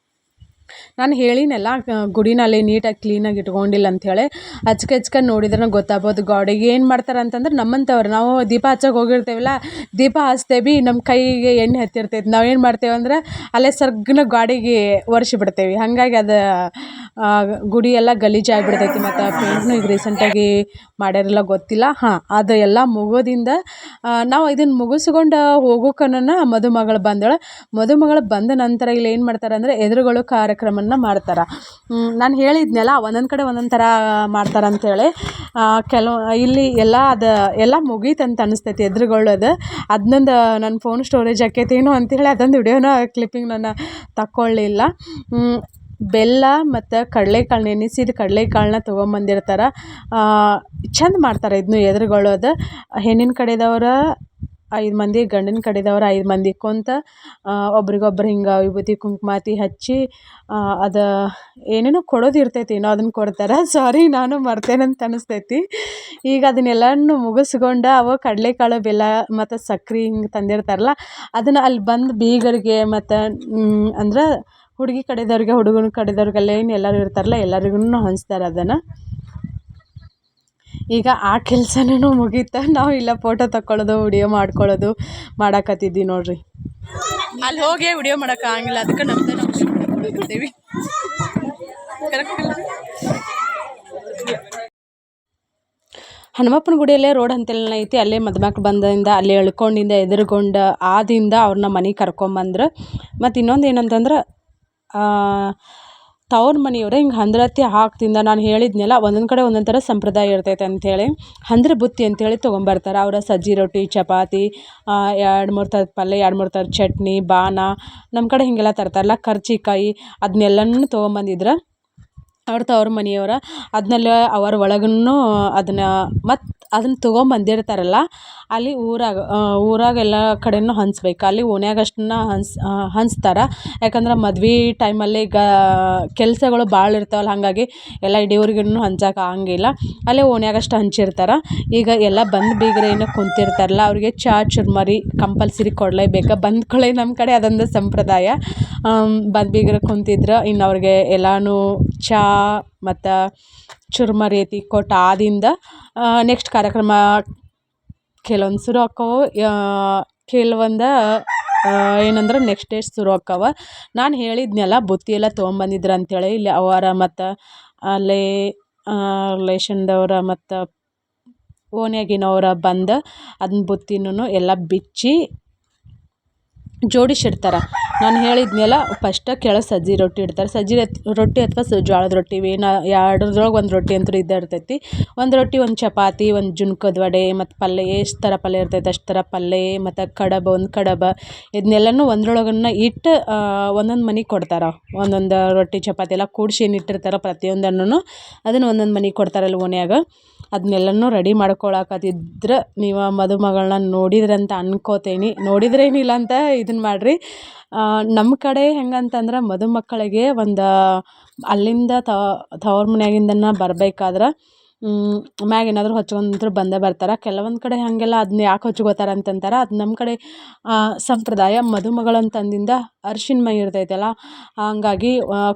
ನಾನು ಹೇಳಿನಲ್ಲ ಗುಡಿನಲ್ಲಿ ನೀಟಾಗಿ ಕ್ಲೀನಾಗಿ ಇಟ್ಕೊಂಡಿಲ್ಲ ಅಂಥೇಳಿ. ಹಚ್ಕೊಂಡು ನೋಡಿದ್ರೆ ಗೊತ್ತಾಗ್ಬೋದು. ಗಾಡಿಗೆ ಏನು ಮಾಡ್ತಾರೆ ಅಂತಂದ್ರೆ ನಮ್ಮಂಥವ್ರು ನಾವು ದೀಪ ಹಚ್ಚೋಕೆ ಹೋಗಿರ್ತೇವಲ್ಲ, ದೀಪ ಹಚ್ತೇವೆ, ನಮ್ಮ ಕೈಗೆ ಎಣ್ಣೆ ಹತ್ತಿರ್ತೈತೆ. ನಾವೇನು ಮಾಡ್ತೇವೆ ಅಂದ್ರೆ ಅಲ್ಲೇ ಸರ್ಗನ ಗಾಡಿಗೆ ಒರೆಸಿ ಬಿಡ್ತೇವೆ. ಹಾಗಾಗಿ ಅದು ಗುಡಿ ಎಲ್ಲ ಗಲೀಜಾಗಿಬಿಡ್ತೈತಿ. ಮತ್ತು ಪೇಂಟ್ನು ಈಗ ರೀಸೆಂಟಾಗಿ ಮಾಡ್ಯಾರಿಲ್ಲ ಗೊತ್ತಿಲ್ಲ. ಅದು ಎಲ್ಲ ಮುಗೋದಿಂದ ನಾವು ಇದನ್ನು ಮುಗಿಸ್ಕೊಂಡು ಹೋಗೋಕನ ಮದುಮಗಳು ಬಂದ ನಂತರ ಇಲ್ಲಿ ಏನು ಮಾಡ್ತಾರೆ ಅಂದರೆ ಎದುರುಗಳು ಕಾರ್ಯಕ್ರಮನ ಮಾಡ್ತಾರೆ. ನಾನು ಹೇಳಿದ್ನಲ್ಲ ಒಂದೊಂದು ಕಡೆ ಒಂದೊಂದು ಥರ ಮಾಡ್ತಾರೆ ಅಂಥೇಳಿ. ಇಲ್ಲಿ ಎಲ್ಲ ಮುಗೀತಂತ ಅನಿಸ್ತೈತಿ ಎದುರುಗೊಳ್ಳೋದು. ಅದನ್ನೊಂದು ನನ್ನ ಫೋನ್ ಸ್ಟೋರೇಜ್ ಆಕೈತೇನೋ ಅಂಥೇಳಿ ಅದೊಂದು ವಿಡಿಯೋನ ಕ್ಲಿಪ್ಪಿಂಗ್ ನಾನು ತಗೊಳ್ಳಿಲ್ಲ. ಬೆಲ್ಲ ಮತ್ತು ಕಡಲೆಕಾಳು, ನೆನೆಸಿದ ಕಡಲೆಕಾಳನ್ನ ತೊಗೊಂಬಂದಿರ್ತಾರೆ. ಚಂದ ಮಾಡ್ತಾರೆ ಇದನ್ನು ಎದುರುಗೊಳ್ಳೋದು. ಹೆಣ್ಣಿನ ಕಡೆದವ್ರು 5 ಮಂದಿ, ಗಂಡಿನ ಕಡೆದವ್ರು 5 ಮಂದಿ ಕುಂತ ಒಬ್ರಿಗೊಬ್ರು ಹಿಂಗೆ ವಿಭೂತಿ ಕುಂಕುಮಾತಿ ಹಚ್ಚಿ ಅದು ಏನೇನೋ ಕೊಡೋದು ಇರ್ತೈತಿ, ಏನೋ ಅದನ್ನು ಕೊಡ್ತಾರೆ. ಸಾರಿ, ನಾನು ಮರ್ತೇನಂತ ಅನಿಸ್ತೈತಿ. ಈಗ ಅದನ್ನೆಲ್ಲನೂ ಮುಗಿಸ್ಕೊಂಡು ಅವು ಕಡಲೆಕಾಳು, ಬೆಲ್ಲ ಮತ್ತು ಸಕ್ರೆ ಹಿಂಗೆ ತಂದಿರ್ತಾರಲ್ಲ, ಅದನ್ನು ಅಲ್ಲಿ ಬಂದು ಬೀಗರಿಗೆ ಮತ್ತು ಅಂದ್ರೆ ಹುಡುಗಿ ಕಡೆದವ್ರಿಗೆ ಹುಡುಗನ ಕಡೆದವ್ರಿಗೆಲ್ಲ ಏನು ಎಲ್ಲರೂ ಇರ್ತಾರಲ್ಲ ಎಲ್ಲರಿಗೂ ಹಂಚ್ತಾರೆ ಅದನ್ನು. ಈಗ ಆ ಕೆಲಸನೂ ಮುಗೀತ. ನಾವು ಇಲ್ಲ ಫೋಟೋ ತಗೊಳ್ಳೋದು, ವಿಡಿಯೋ ಮಾಡ್ಕೊಳ್ಳೋದು ಮಾಡಾಕತ್ತಿದ್ವಿ ನೋಡ್ರಿ. ಅಲ್ಲಿ ಹೋಗಿ ವಿಡಿಯೋ ಮಾಡೋಕ್ಕಾಗಿಲ್ಲ, ಅದಕ್ಕೆ ನಮ್ದು ನಾವು ಮಾಡ್ಕೊಳ್ತೀವಿ. ಹನುಮಪ್ಪನ ಗುಡಿಯಲ್ಲೇ ರೋಡ್ ಅಂತೆಲ್ಲ ಐತಿ. ಅಲ್ಲೇ ಮದುಮಕ್ಳು ಬಂದಿಂದ ಅಲ್ಲೇ ಎಳ್ಕೊಂಡಿಂದ ಎದುರುಗೊಂಡು ಆದಿಂದ ಅವ್ರನ್ನ ಮನೆಗೆ ಕರ್ಕೊಂಬಂದ್ರೆ. ಮತ್ತು ಇನ್ನೊಂದು ಏನಂತಂದ್ರೆ ತವ್ರ ಮನೆಯವ್ರೆ ಹಿಂಗೆ ಹಂದ್ರತ್ತಿ ಹಾಕ್ತಿಂದ ನಾನು ಹೇಳಿದ್ನೆಲ್ಲ ಒಂದೊಂದು ಕಡೆ ಒಂದೊಂದು ಥರ ಸಂಪ್ರದಾಯ ಇರ್ತೈತೆ ಅಂಥೇಳಿ ಹಂದ್ರ ಬುತ್ತಿ ಅಂಥೇಳಿ ತೊಗೊಂಬರ್ತಾರೆ. ಅವರ ಸಜ್ಜಿ ರೊಟ್ಟಿ, ಚಪಾತಿ, 2-3 ಥರದ ಪಲ್ಯ, 2-3 ಥರದ ಚಟ್ನಿ, ಬಾನ, ನಮ್ಮ ಕಡೆ ಹೀಗೆಲ್ಲ ತರ್ತಾರಲ್ಲ, ಕರ್ಜಿಕಾಯಿ, ಅದನ್ನೆಲ್ಲನೂ ತೊಗೊಂಬಂದಿದ್ರೆ ಅವ್ರ ತವ್ರ ಮನೆಯವ್ರ ಅದನ್ನೆಲ್ಲ ಅವರ ಒಳಗೂ ಅದನ್ನು ಮತ್ತು ಅದನ್ನು ತೊಗೊಂಬಂದಿರ್ತಾರಲ್ಲ ಅಲ್ಲಿ ಊರಾಗ ಎಲ್ಲ ಕಡೆಯೂ ಹಂಚ್ಬೇಕು. ಅಲ್ಲಿ ಓಣ್ಯಾಗ ಅಷ್ಟನ್ನ ಹಂಚ್ತಾರೆ. ಯಾಕಂದ್ರೆ ಮದ್ವೆ ಟೈಮಲ್ಲಿ ಈಗ ಕೆಲಸಗಳು ಭಾಳ ಇರ್ತಾವಲ್ಲ, ಹಾಗಾಗಿ ಎಲ್ಲ ಇಡೀ ಊರಿಗೂ ಹಂಚೋಕೆ ಆಗಂಗಿಲ್ಲ. ಅಲ್ಲೇ ಓಣ್ಯಾಗ ಅಷ್ಟು ಹಂಚಿರ್ತಾರೆ. ಈಗ ಎಲ್ಲ ಬಂದು ಬೀಗರು ಏನು ಕುಂತಿರ್ತಾರಲ್ಲ ಅವ್ರಿಗೆ ಚಹಾ ಚುರ್ಮರಿ ಕಂಪಲ್ಸರಿ ಕೊಡಲೇಬೇಕು. ಬಂದ ಕೂಡಲೇ ನಮ್ಮ ಕಡೆ ಅದೊಂದು ಸಂಪ್ರದಾಯ. ಬಂದು ಬೀಗರು ಕುಂತಿದ್ರೆ ಇನ್ನು ಅವ್ರಿಗೆ ಎಲ್ಲನೂ ಚಹಾ ಮತ್ತು ಚುರ್ಮರಿ ಐತಿ ಕೊಟ್ಟು ಆದಿಂದ ನೆಕ್ಸ್ಟ್ ಕಾರ್ಯಕ್ರಮ ಕೆಲವೊಂದು ಶುರು ಆಕ್ಕವು, ಕೆಲವೊಂದು ಏನಂದ್ರೆ ನೆಕ್ಸ್ಟ್ ಡೇ ಶುರು ಆಕ್ಕವ. ನಾನು ಹೇಳಿದ್ನಲ್ಲ ಬುತ್ತಿ ಎಲ್ಲ ತೊಗೊಂಬಂದಿದ್ರು ಅಂಥೇಳಿ. ಇಲ್ಲಿ ಅವರ ಮತ್ತು ಅಲ್ಲೇ ರಿಲೇಷನ್ದವ್ರು ಮತ್ತು ಓಣ್ಯಾಗಿನವ್ರು ಬಂದು ಅದನ್ನ ಬುತ್ತಿನೂ ಎಲ್ಲ ಬಿಚ್ಚಿ ಜೋಡಿಸಿಡ್ತಾರೆ. ನಾನು ಹೇಳಿದ್ನಲ್ಲ ಫಸ್ಟ್ ಕೆಳಗೆ ಸಜ್ಜಿ ರೊಟ್ಟಿ ಇಡ್ತಾರೆ. ಸಜ್ಜಿ ರೊಟ್ಟಿ ಅಥವಾ ಜೋಳದ ರೊಟ್ಟಿ ಎರಡರೊಳಗೆ ಒಂದು ರೊಟ್ಟಿ ಅಂತೂ ಇದ್ದೇ ಇರ್ತೈತಿ. ಒಂದು ರೊಟ್ಟಿ, ಒಂದು ಚಪಾತಿ, ಒಂದು ಜುನ್ಕದ ವಡೆ ಮತ್ತು ಪಲ್ಯ, ಎಷ್ಟು ಥರ ಪಲ್ಯ ಇರ್ತೈತೆ ಅಷ್ಟು ಥರ ಪಲ್ಯ ಮತ್ತು ಒಂದು ಕಡಬ ಇದನ್ನೆಲ್ಲನೂ ಒಂದ್ರೊಳಗನ್ನ ಇಟ್ಟು ಒಂದೊಂದು ಮನೆಗೆ ಕೊಡ್ತಾರೆ. ಒಂದೊಂದು ರೊಟ್ಟಿ ಚಪಾತಿ ಎಲ್ಲ ಕೂಡಿಸಿ ಏನು ಇಟ್ಟಿರ್ತಾರೆ ಪ್ರತಿಯೊಂದನ್ನು ಅದನ್ನು ಒಂದೊಂದು ಮನೆಗೆ ಕೊಡ್ತಾರೆ ಅಲ್ಲಿ ಓಣ್ಯಾಗ. ಅದನ್ನೆಲ್ಲನೂ ರೆಡಿ ಮಾಡ್ಕೊಳಕತ್ತಿದ್ರೆ ನೀವು ಮದುಮಗಳನ್ನ ನೋಡಿದ್ರಂತ ಅನ್ಕೋತೀನಿ. ನೋಡಿದ್ರೇನಿಲ್ಲ ಅಂತ ಇದನ್ನು ಮಾಡಿರಿ. ನಮ್ಮ ಕಡೆ ಹೆಂಗಂತಂದ್ರೆ ಮದುಮಕ್ಕಳಿಗೆ ಒಂದು ಅಲ್ಲಿಂದ ತವ್ರ ಮನ್ಯಾಗಿಂದನೇ ಬರಬೇಕಾದ್ರೆ ಮ್ಯಾಗ ಏನಾದರೂ ಹಚ್ಕೊಂಡ್ರು ಬಂದೇ ಬರ್ತಾರೆ. ಕೆಲವೊಂದು ಕಡೆ ಹಾಗೆಲ್ಲ ಅದನ್ನ ಯಾಕೆ ಹಚ್ಕೋತಾರೆ ಅಂತಂತಾರೆ. ಅದು ನಮ್ಮ ಕಡೆ ಸಂಪ್ರದಾಯ. ಮದುಮಗಳಂತಂದಿಂದ ಅರ್ಶಿಣ ಮೈ ಇರ್ತೈತಲ್ಲ, ಹಂಗಾಗಿ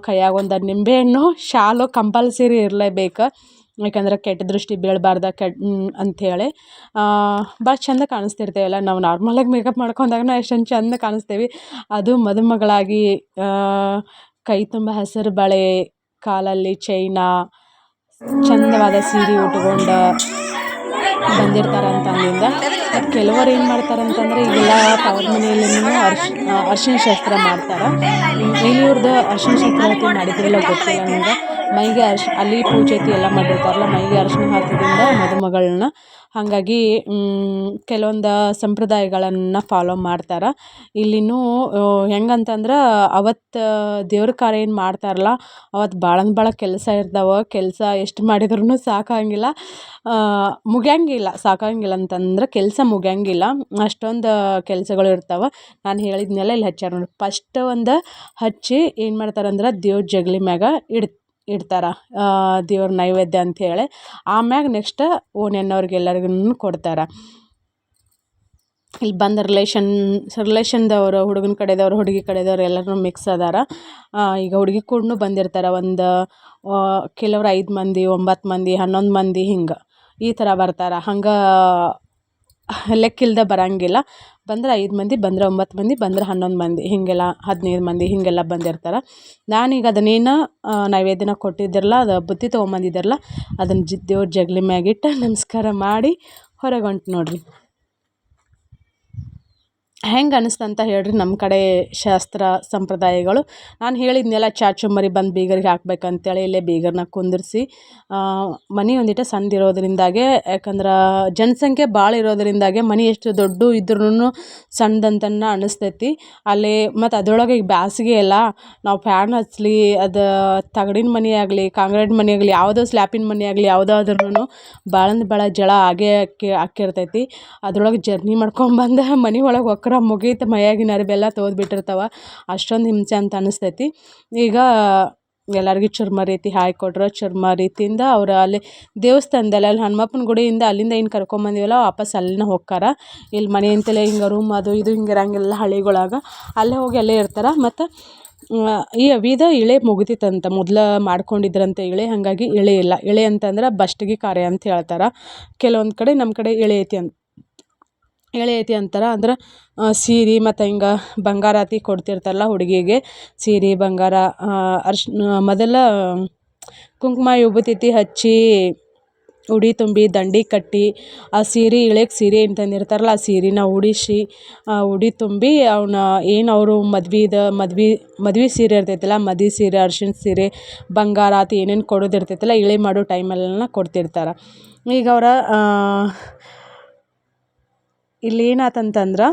ಕೈಯಾಗ ಒಂದು ನಿಂಬೆಹಣ್ಣು ಶಾಲು ಕಂಪಲ್ಸರಿ ಇರಲೇಬೇಕು. ಯಾಕಂದ್ರೆ ಕೆಟ್ಟ ದೃಷ್ಟಿ ಬೀಳಬಾರ್ದು ಅಂಥೇಳಿ ಭಾಳ ಚೆಂದ ಕಾಣಿಸ್ತಿರ್ತೇವಲ್ಲ ನಾವು. ನಾರ್ಮಲಾಗಿ ಮೇಕಪ್ ಮಾಡ್ಕೊಂಡಾಗ ಎಷ್ಟೊಂದು ಚೆಂದ ಕಾಣಿಸ್ತೀವಿ. ಅದು ಮದುಮಗಳಾಗಿ ಕೈ ತುಂಬ ಹೆಸರು ಬಳೆ, ಕಾಲಲ್ಲಿ ಚೈನಾ, ಚಂದವಾದ ಸೀರೆ ಉಟ್ಕೊಂಡು ಬಂದಿರ್ತಾರೆ ಅಂತಂದಿಂದ. ಮತ್ತು ಕೆಲವರು ಏನು ಮಾಡ್ತಾರೆ ಅಂತಂದರೆ ಈಗೆಲ್ಲ ತವ್ರ ಮನೆಯಲ್ಲಿನೂ ಅರ್ಶಿಣ ಶಾಸ್ತ್ರ ಮಾಡ್ತಾರೆ. ಇವ್ರದ್ದು ಅರ್ಶಿಣ ಶಾಸ್ತ್ರ ಮಾಡಿದ್ರಿಲ್ಲ ಗೊತ್ತಿಲ್ಲ ನನಗೆ. ಮೈಗೆ ಅಲ್ಲಿ ಪೂಜೆ ಎಲ್ಲ ಮಾಡಿರ್ತಾರಲ್ಲ, ಮೈಗೆ ಅರ್ಶಿಣ ಹಾಕೋದ್ರಿಂದ ಮದುಮಗಳನ್ನ. ಹಾಗಾಗಿ ಕೆಲವೊಂದು ಸಂಪ್ರದಾಯಗಳನ್ನು ಫಾಲೋ ಮಾಡ್ತಾರೆ. ಇಲ್ಲಿನೂ ಹೆಂಗಂತಂದ್ರೆ ಅವತ್ತು ದೇವ್ರ ಕಾರ್ಯ ಏನು ಮಾಡ್ತಾರಲ್ಲ ಅವತ್ತು ಭಾಳ ಕೆಲಸ ಇರ್ತಾವೆ. ಕೆಲಸ ಎಷ್ಟು ಮಾಡಿದ್ರೂ ಸಾಕಾಗಿಲ್ಲ, ಸಾಕಾಗಿಲ್ಲ ಅಂತಂದ್ರೆ ಕೆಲಸ ಮುಗಿಯಂಗಿಲ್ಲ, ಅಷ್ಟೊಂದು ಕೆಲಸಗಳು ಇರ್ತಾವೆ. ನಾನು ಹೇಳಿದ್ನೆಲ್ಲ ಇಲ್ಲಿ ಹಚ್ಚಾರ ನೋಡಿ. ಫಸ್ಟ್ ಒಂದು ಹಚ್ಚಿ ಏನು ಮಾಡ್ತಾರಂದ್ರೆ ದೇವ್ರ ಜಗಲಿ ಮ್ಯಾಗ ಇಡ್ತಾರೆ ದೇವ್ರ ನೈವೇದ್ಯ ಅಂಥೇಳಿ. ಆಮ್ಯಾಗ ನೆಕ್ಸ್ಟ್ ಓಣ್ಯನವ್ರಿಗೆಲ್ಲರಿಗೂ ಕೊಡ್ತಾರೆ. ಇಲ್ಲಿ ಬಂದ ರಿಲೇಷನ್ದವರು, ಹುಡುಗನ ಕಡೆದವ್ರು, ಹುಡುಗಿ ಕಡೆದವ್ರು ಎಲ್ಲರೂ ಮಿಕ್ಸ್ ಅದಾರ. ಈಗ ಹುಡುಗಿ ಕೂಡ ಬಂದಿರ್ತಾರೆ. ಒಂದು ಕೆಲವ್ರು 5 ಮಂದಿ, 9 ಮಂದಿ, 11 ಮಂದಿ ಹಿಂಗೆ ಈ ಥರ ಬರ್ತಾರೆ. ಹಂಗೆ ಲೆಕ್ಕಿಲ್ದೆ ಬರೋಂಗಿಲ್ಲ. ಬಂದ್ರೆ 5 ಮಂದಿ, ಬಂದ್ರೆ 9 ಮಂದಿ, ಬಂದ್ರೆ 11 ಮಂದಿ, ಹೀಗೆಲ್ಲ 15 ಮಂದಿ ಹೀಗೆಲ್ಲ ಬಂದಿರ್ತಾರೆ. ನಾನೀಗ ಅದನ್ನೇನು ನೈವೇದ್ಯನ ಕೊಟ್ಟಿದ್ದಿರಲ್ಲ, ಅದು ಬುತ್ತಿ ತೊಗೊಂಬಂದಿದ್ದಾರಲ್ಲ ಅದನ್ನು ದೇವ್ರ ಜಗಲಿ ಮ್ಯಾಗಿಟ್ಟು ನಮಸ್ಕಾರ ಮಾಡಿ ಹೊರಗೆ ಹೊಂಟು ನೋಡಿರಿ. ಹೆಂಗೆ ಅನಿಸ್ತಂತ ಹೇಳ್ರಿ ನಮ್ಮ ಕಡೆ ಶಾಸ್ತ್ರ ಸಂಪ್ರದಾಯಗಳು. ನಾನು ಹೇಳಿದ್ನೆಲ್ಲ ಚಾ ಚುಮ್ಮರಿ ಬಂದು ಬೀಗರಿಗೆ ಹಾಕ್ಬೇಕಂತೇಳಿ ಇಲ್ಲೇ ಬೀಗರನ್ನ ಕುಂದಿರಿಸಿ, ಮನೆ ಒಂದಿಟ್ಟು ಸಣ್ಣದಿರೋದ್ರಿಂದಾಗೆ, ಯಾಕಂದ್ರೆ ಜನಸಂಖ್ಯೆ ಭಾಳ ಇರೋದ್ರಿಂದಾಗೆ ಮನೆ ಎಷ್ಟು ದೊಡ್ಡ ಇದ್ರೂ ಸಣ್ಣದಂತನ ಅನ್ನಿಸ್ತೈತಿ ಅಲ್ಲಿ. ಮತ್ತು ಅದರೊಳಗೆ ಈಗ ಬೇಸಿಗೆ ಎಲ್ಲ ನಾವು ಫ್ಯಾನ್ ಹಚ್ಚಲಿ, ಅದು ತಗಡಿನ ಮನೆ ಆಗಲಿ, ಕಾಂಕ್ರೀಟ್ ಮನೆ ಆಗಲಿ, ಯಾವುದೋ ಸ್ಲ್ಯಾಪಿನ ಮನೆ ಆಗಲಿ, ಯಾವುದಾದ್ರೂ ಭಾಳ ಜಳ ಆಕ್ಕಿರ್ತೈತಿ. ಅದ್ರೊಳಗೆ ಜರ್ನಿ ಮಾಡ್ಕೊಂಬಂದು ಮನೆ ಒಳಗೆ ಹೊಕ್ರ ಮುಗೀತು, ಮೈಯಾಗಿನ ಅರಿವೆಲ್ಲ ತೋದ್ಬಿಟ್ಟಿರ್ತಾವೆ. ಅಷ್ಟೊಂದು ಹಿಂಸೆ ಅಂತ ಅನ್ನಿಸ್ತೈತಿ. ಈಗ ಎಲ್ಲರಿಗೂ ಚುರ್ಮರಿ ರೀತಿ ಹಾಕ್ಕೊಟ್ರೆ ಚುರ್ಮರಿ ತಿಂದು ಅವ್ರು ಅಲ್ಲಿ ದೇವಸ್ಥಾನದಲ್ಲಿ ಅಲ್ಲಿ ಹನುಮಪ್ಪನ ಗುಡಿಯಿಂದ ಅಲ್ಲಿಂದ ಏನು ಕರ್ಕೊಂಬಂದಿವಲ್ಲ ವಾಪಸ್ ಅಲ್ಲಿನ ಹೋಕ್ಕಾರ. ಇಲ್ಲಿ ಮನೆ ಅಂತಲೇ ಹಿಂಗೆ ರೂಮ್ ಅದು ಇದು ಹಿಂಗೆ ಇರೋಂಗಿಲ್ಲ ಹಳ್ಳಿಗಳಾಗ, ಅಲ್ಲೇ ಹೋಗಿ ಅಲ್ಲೇ ಇರ್ತಾರೆ. ಮತ್ತು ಈ ಅವಿದ ಇಳೆ ಮುಗಿತಿತ್ತಂತ, ಮೊದಲು ಮಾಡ್ಕೊಂಡಿದ್ರಂತೆ ಇಳೆ, ಹಾಗಾಗಿ ಇಳೆ ಇಲ್ಲ. ಇಳೆ ಅಂತಂದ್ರೆ ಬಸ್ಟಿಗೆ ಕಾರ್ಯ ಅಂತ ಹೇಳ್ತಾರೆ. ಕೆಲವೊಂದು ಕಡೆ ನಮ್ಮ ಕಡೆ ಇಳೆ ಐತಿ ಅಂತಾರೆ. ಅಂದ್ರೆ ಸೀರೆ ಮತ್ತು ಹಿಂಗೆ ಬಂಗಾರಾತಿ ಕೊಡ್ತಿರ್ತಾರಲ್ಲ ಹುಡುಗಿಗೆ, ಸೀರೆ ಬಂಗಾರ, ಮೊದಲ ಕುಂಕುಮ ವಿಭೂತಿ ಹಚ್ಚಿ ಉಡಿ ತುಂಬಿ ದಂಡಿ ಕಟ್ಟಿ ಆ ಸೀರೆ ಇಳೆಗೆ ಸೀರೆ ಏನು ತಂದಿರ್ತಾರಲ್ಲ ಆ ಸೀರೆನ ಉಡಿಸಿ ಉಡಿ ತುಂಬಿ ಅವನ್ನ ಏನು ಅವರು ಮದ್ವೆ ಸೀರೆ ಇರ್ತೈತಲ್ಲ, ಮದುವೆ ಸೀರೆ, ಅರ್ಶಿಣ ಸೀರೆ, ಬಂಗಾರಾತಿ ಏನೇನು ಕೊಡೋದಿರ್ತೈತಲ್ಲ ಇಳೆ ಮಾಡೋ ಟೈಮಲ್ಲೆಲ್ಲ ಕೊಡ್ತಿರ್ತಾರೆ. ಈಗ ಇಲ್ಲಿ ಏನಾತಂತಂದ್ರೆ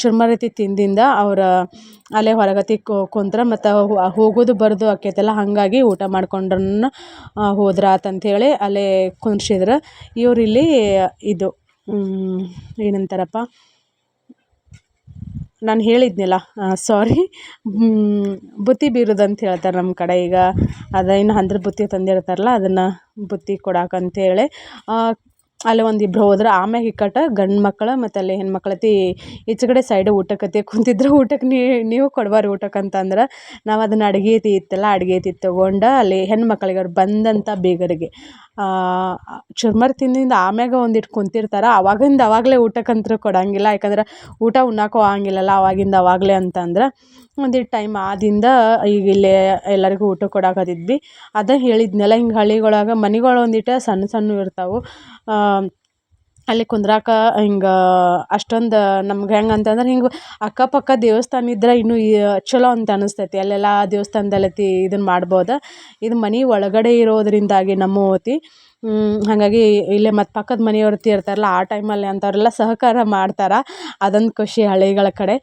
ಚುರ್ಮರಿ ತಿಂದಿಂದ ಅವ್ರ ಅಲ್ಲೇ ಹೊರಗತಿ ಕುಂತ್ರ ಮತ್ತು ಹೋಗೋದು ಬರೋದು ಆಕೈತಲ್ಲ, ಹಾಗಾಗಿ ಊಟ ಮಾಡ್ಕೊಂಡ್ರನ್ನ ಹೋದ್ರಾತಂಥೇಳಿ ಅಲ್ಲೇ ಕುಂದ್ರಿಸಿದ್ರು. ಇವರಿಲ್ಲಿ ಇದು ಏನಂತಾರಪ್ಪ, ನಾನು ಹೇಳಿದ್ನಲ್ಲ, ಸಾರಿ, ಬುತ್ತಿ ಬೀರೋದು ಅಂತ ಹೇಳ್ತಾರೆ ನಮ್ಮ ಕಡೆ. ಈಗ ಅದೇನು ಹಂದ್ರ ಬುತ್ತಿ ತಂದಿರ್ತಾರಲ್ಲ, ಅದನ್ನು ಬುತ್ತಿ ಕೊಡಾಕಂತೇಳಿ ಅಲ್ಲಿ ಒಂದಿಬ್ರು ಹೋದ್ರೆ. ಆಮ್ಯಾಗ ಇಕ್ಕಟ್ಟು ಗಂಡು ಮಕ್ಕಳು ಮತ್ತು ಅಲ್ಲಿ ಹೆಣ್ಮಕ್ಳತಿ ಈಚೆಕಡೆ ಸೈಡ್ ಊಟಕ್ಕತಿ ಕುಂತಿದ್ರು. ಊಟಕ್ಕೆ ನೀವು ಕೊಡ್ಬಾರ್ರಿ ಊಟಕ್ಕೆ ಅಂತಂದ್ರೆ ನಾವು ಅದನ್ನು ಅಡುಗೆ ಇತ್ತಲ್ಲ, ಅಡುಗೆ ತೊಗೊಂಡು ಅಲ್ಲಿ ಹೆಣ್ಮಕ್ಳಿಗೆ ಅವ್ರು ಬಂದಂಥ ಬೀಗರಿಗೆ ಚುರ್ಮರಿ ತಿಂದಿಂದ ಆಮ್ಯಾಗ ಒಂದಿಟ್ಟು ಕುಂತಿರ್ತಾರೆ. ಅವಾಗಲೇ ಊಟಕ್ಕಂತೂ ಕೊಡೋಂಗಿಲ್ಲ, ಯಾಕಂದ್ರೆ ಊಟ ಉಣ್ಣಾಕೋ ಆಗಂಗಿಲ್ಲಲ್ಲ ಅವಾಗಲೇ ಅಂತಂದ್ರೆ. ಒಂದಿಟ್ಟು ಟೈಮ್ ಆದಿಂದ ಈಗ ಇಲ್ಲೇ ಎಲ್ಲರಿಗೂ ಊಟ ಕೊಡಾಕತ್ತಿದ್ವಿ. ಅದೇ ಹೇಳಿದ್ನೆಲ್ಲ, ಹಿಂಗೆ ಹಳ್ಳಿಗೊಳಗೆ ಮನೆಗಳು ಒಂದಿಟ್ಟು ಸಣ್ಣ ಸಣ್ಣ ಇರ್ತಾವೆ. ಅಲ್ಲಿ ಕುಂದ್ರಾಕ ಹಿಂಗೆ ಅಷ್ಟೊಂದು ನಮ್ಗೆ ಹೆಂಗೆ ಅಂತಂದ್ರೆ, ಹಿಂಗೆ ಅಕ್ಕಪಕ್ಕ ದೇವಸ್ಥಾನ ಇದ್ರೆ ಇನ್ನೂ ಚಲೋ ಅಂತ ಅನಿಸ್ತೈತಿ. ಅಲ್ಲೆಲ್ಲ ದೇವಸ್ಥಾನದಲ್ಲತಿ ಇದನ್ನು ಮಾಡ್ಬೋದು. ಇದು ಮನೆ ಒಳಗಡೆ ಇರೋದ್ರಿಂದಾಗಿ ನಮ್ಮ ಓತಿ ಹಾಗಾಗಿ ಇಲ್ಲೇ ಮತ್ತು ಪಕ್ಕದ ಮನೆಯವ್ರು ಇರ್ತಾರಲ್ಲ, ಆ ಟೈಮಲ್ಲಿ ಅಂಥವ್ರೆಲ್ಲ ಸಹಕಾರ ಮಾಡ್ತಾರೆ. ಅದೊಂದು ಖುಷಿ ಹಳ್ಳಿಗಳ ಕಡೆ.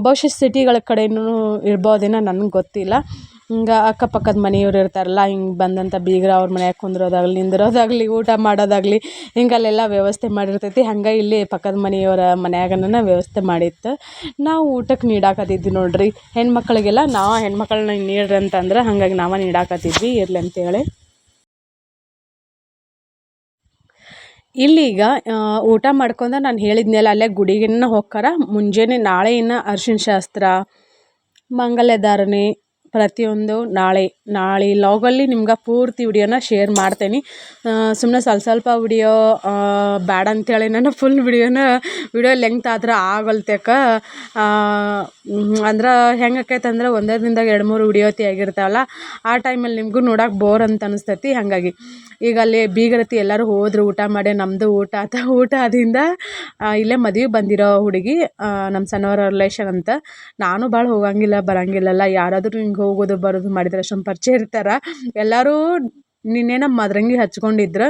ಬಹುಶಃ ಸಿಟಿಗಳ ಕಡೆಯೂ ಇರ್ಬೋದೇನೋ, ನನಗೆ ಗೊತ್ತಿಲ್ಲ. ಹಿಂಗೆ ಅಕ್ಕಪಕ್ಕದ ಮನೆಯವ್ರು ಇರ್ತಾರಲ್ಲ, ಹಿಂಗೆ ಬಂದಂಥ ಬೀಗರು ಅವ್ರ ಮನ್ಯಾಗ ಕುಂದ್ರೋದಾಗಲಿ, ನಿಂದಿರೋದಾಗಲಿ, ಊಟ ಮಾಡೋದಾಗಲಿ, ಹಿಂಗೆ ಅಲ್ಲೆಲ್ಲ ವ್ಯವಸ್ಥೆ ಮಾಡಿರ್ತೈತಿ. ಹಂಗೆ ಇಲ್ಲಿ ಪಕ್ಕದ ಮನೆಯವರ ಮನ್ಯಾಗನ ವ್ಯವಸ್ಥೆ ಮಾಡಿತ್ತು. ನಾವು ಊಟಕ್ಕೆ ನೀಡಾಕತ್ತಿದ್ವಿ ನೋಡ್ರಿ ಹೆಣ್ಮಕ್ಳಿಗೆಲ್ಲ. ನಾವು ಹೆಣ್ಮಕ್ಳನ್ನ ನೀಡ್ರಿ ಅಂತಂದ್ರೆ ಹಾಗಾಗಿ ನಾವು ನೀಡಾಕತ್ತಿದ್ವಿ ಇರ್ಲಿ ಅಂತೇಳಿ. ಇಲ್ಲೀಗ ಊಟ ಮಾಡ್ಕೊಂಡು ನಾನು ಹೇಳಿದ್ನೆಲ್ಲ, ಅಲ್ಲೇ ಗುಡಿಗೆನ ಹೋಗ್ತಾರ. ಮುಂಜಾನೆ ನಾಳೆ ಇನ್ನು ಅರ್ಶಿಣ ಶಾಸ್ತ್ರ, ಮಂಗಲ್ಯ ಧಾರಣೆ ಪ್ರತಿಯೊಂದು ನಾಳೆ ಲಾಗಲ್ಲಿ ನಿಮ್ಗೆ ಪೂರ್ತಿ ವಿಡಿಯೋನ ಶೇರ್ ಮಾಡ್ತೇನೆ. ಸುಮ್ಮನೆ ಸ್ವಲ್ಪ ವಿಡಿಯೋ ಬೇಡ ಅಂಥೇಳಿ ನಾನು ಫುಲ್ ವಿಡಿಯೋ ಲೆಂಗ್ತ್ ಆದ್ರೆ ಆಗಲ್ತಕ್ಕ. ಅಂದ್ರೆ ಹೆಂಗೆ ಆಕೈತಂದ್ರೆ ಒಂದೇ ದಿನದಾಗ 2-3 ವಿಡಿಯೋತಿ ಆಗಿರ್ತಾವಲ್ಲ, ಆ ಟೈಮಲ್ಲಿ ನಿಮಗೂ ನೋಡೋಕೆ ಬೋರ್ ಅಂತ ಅನಿಸ್ತೈತಿ. ಹಾಗಾಗಿ ಈಗ ಅಲ್ಲಿ ಬೀಗರತಿ ಎಲ್ಲರೂ ಹೋದ್ರು ಊಟ ಮಾಡಿ. ನಮ್ಮದು ಊಟ ಆದಿಂದ ಇಲ್ಲೇ ಮದುವೆ ಬಂದಿರೋ ಹುಡುಗಿ, ನಮ್ಮ ಸಣ್ಣವರ ರಿಲೇಷನ್ ಅಂತ. ನಾನು ಭಾಳ ಹೋಗಂಗಿಲ್ಲ ಬರೋಂಗಿಲ್ಲಲ್ಲ, ಯಾರಾದರೂ ಹಿಂಗೆ ಹೋಗೋದು ಬರೋದು ಮಾಡಿದ್ರೆ ಅಷ್ಟೊಂದು ಪರಿಚಯ ಇರ್ತಾರೆ. ಎಲ್ಲರೂ ನಿನ್ನೆನ ಮದರಂಗಿ ಹಚ್ಕೊಂಡಿದ್ರು.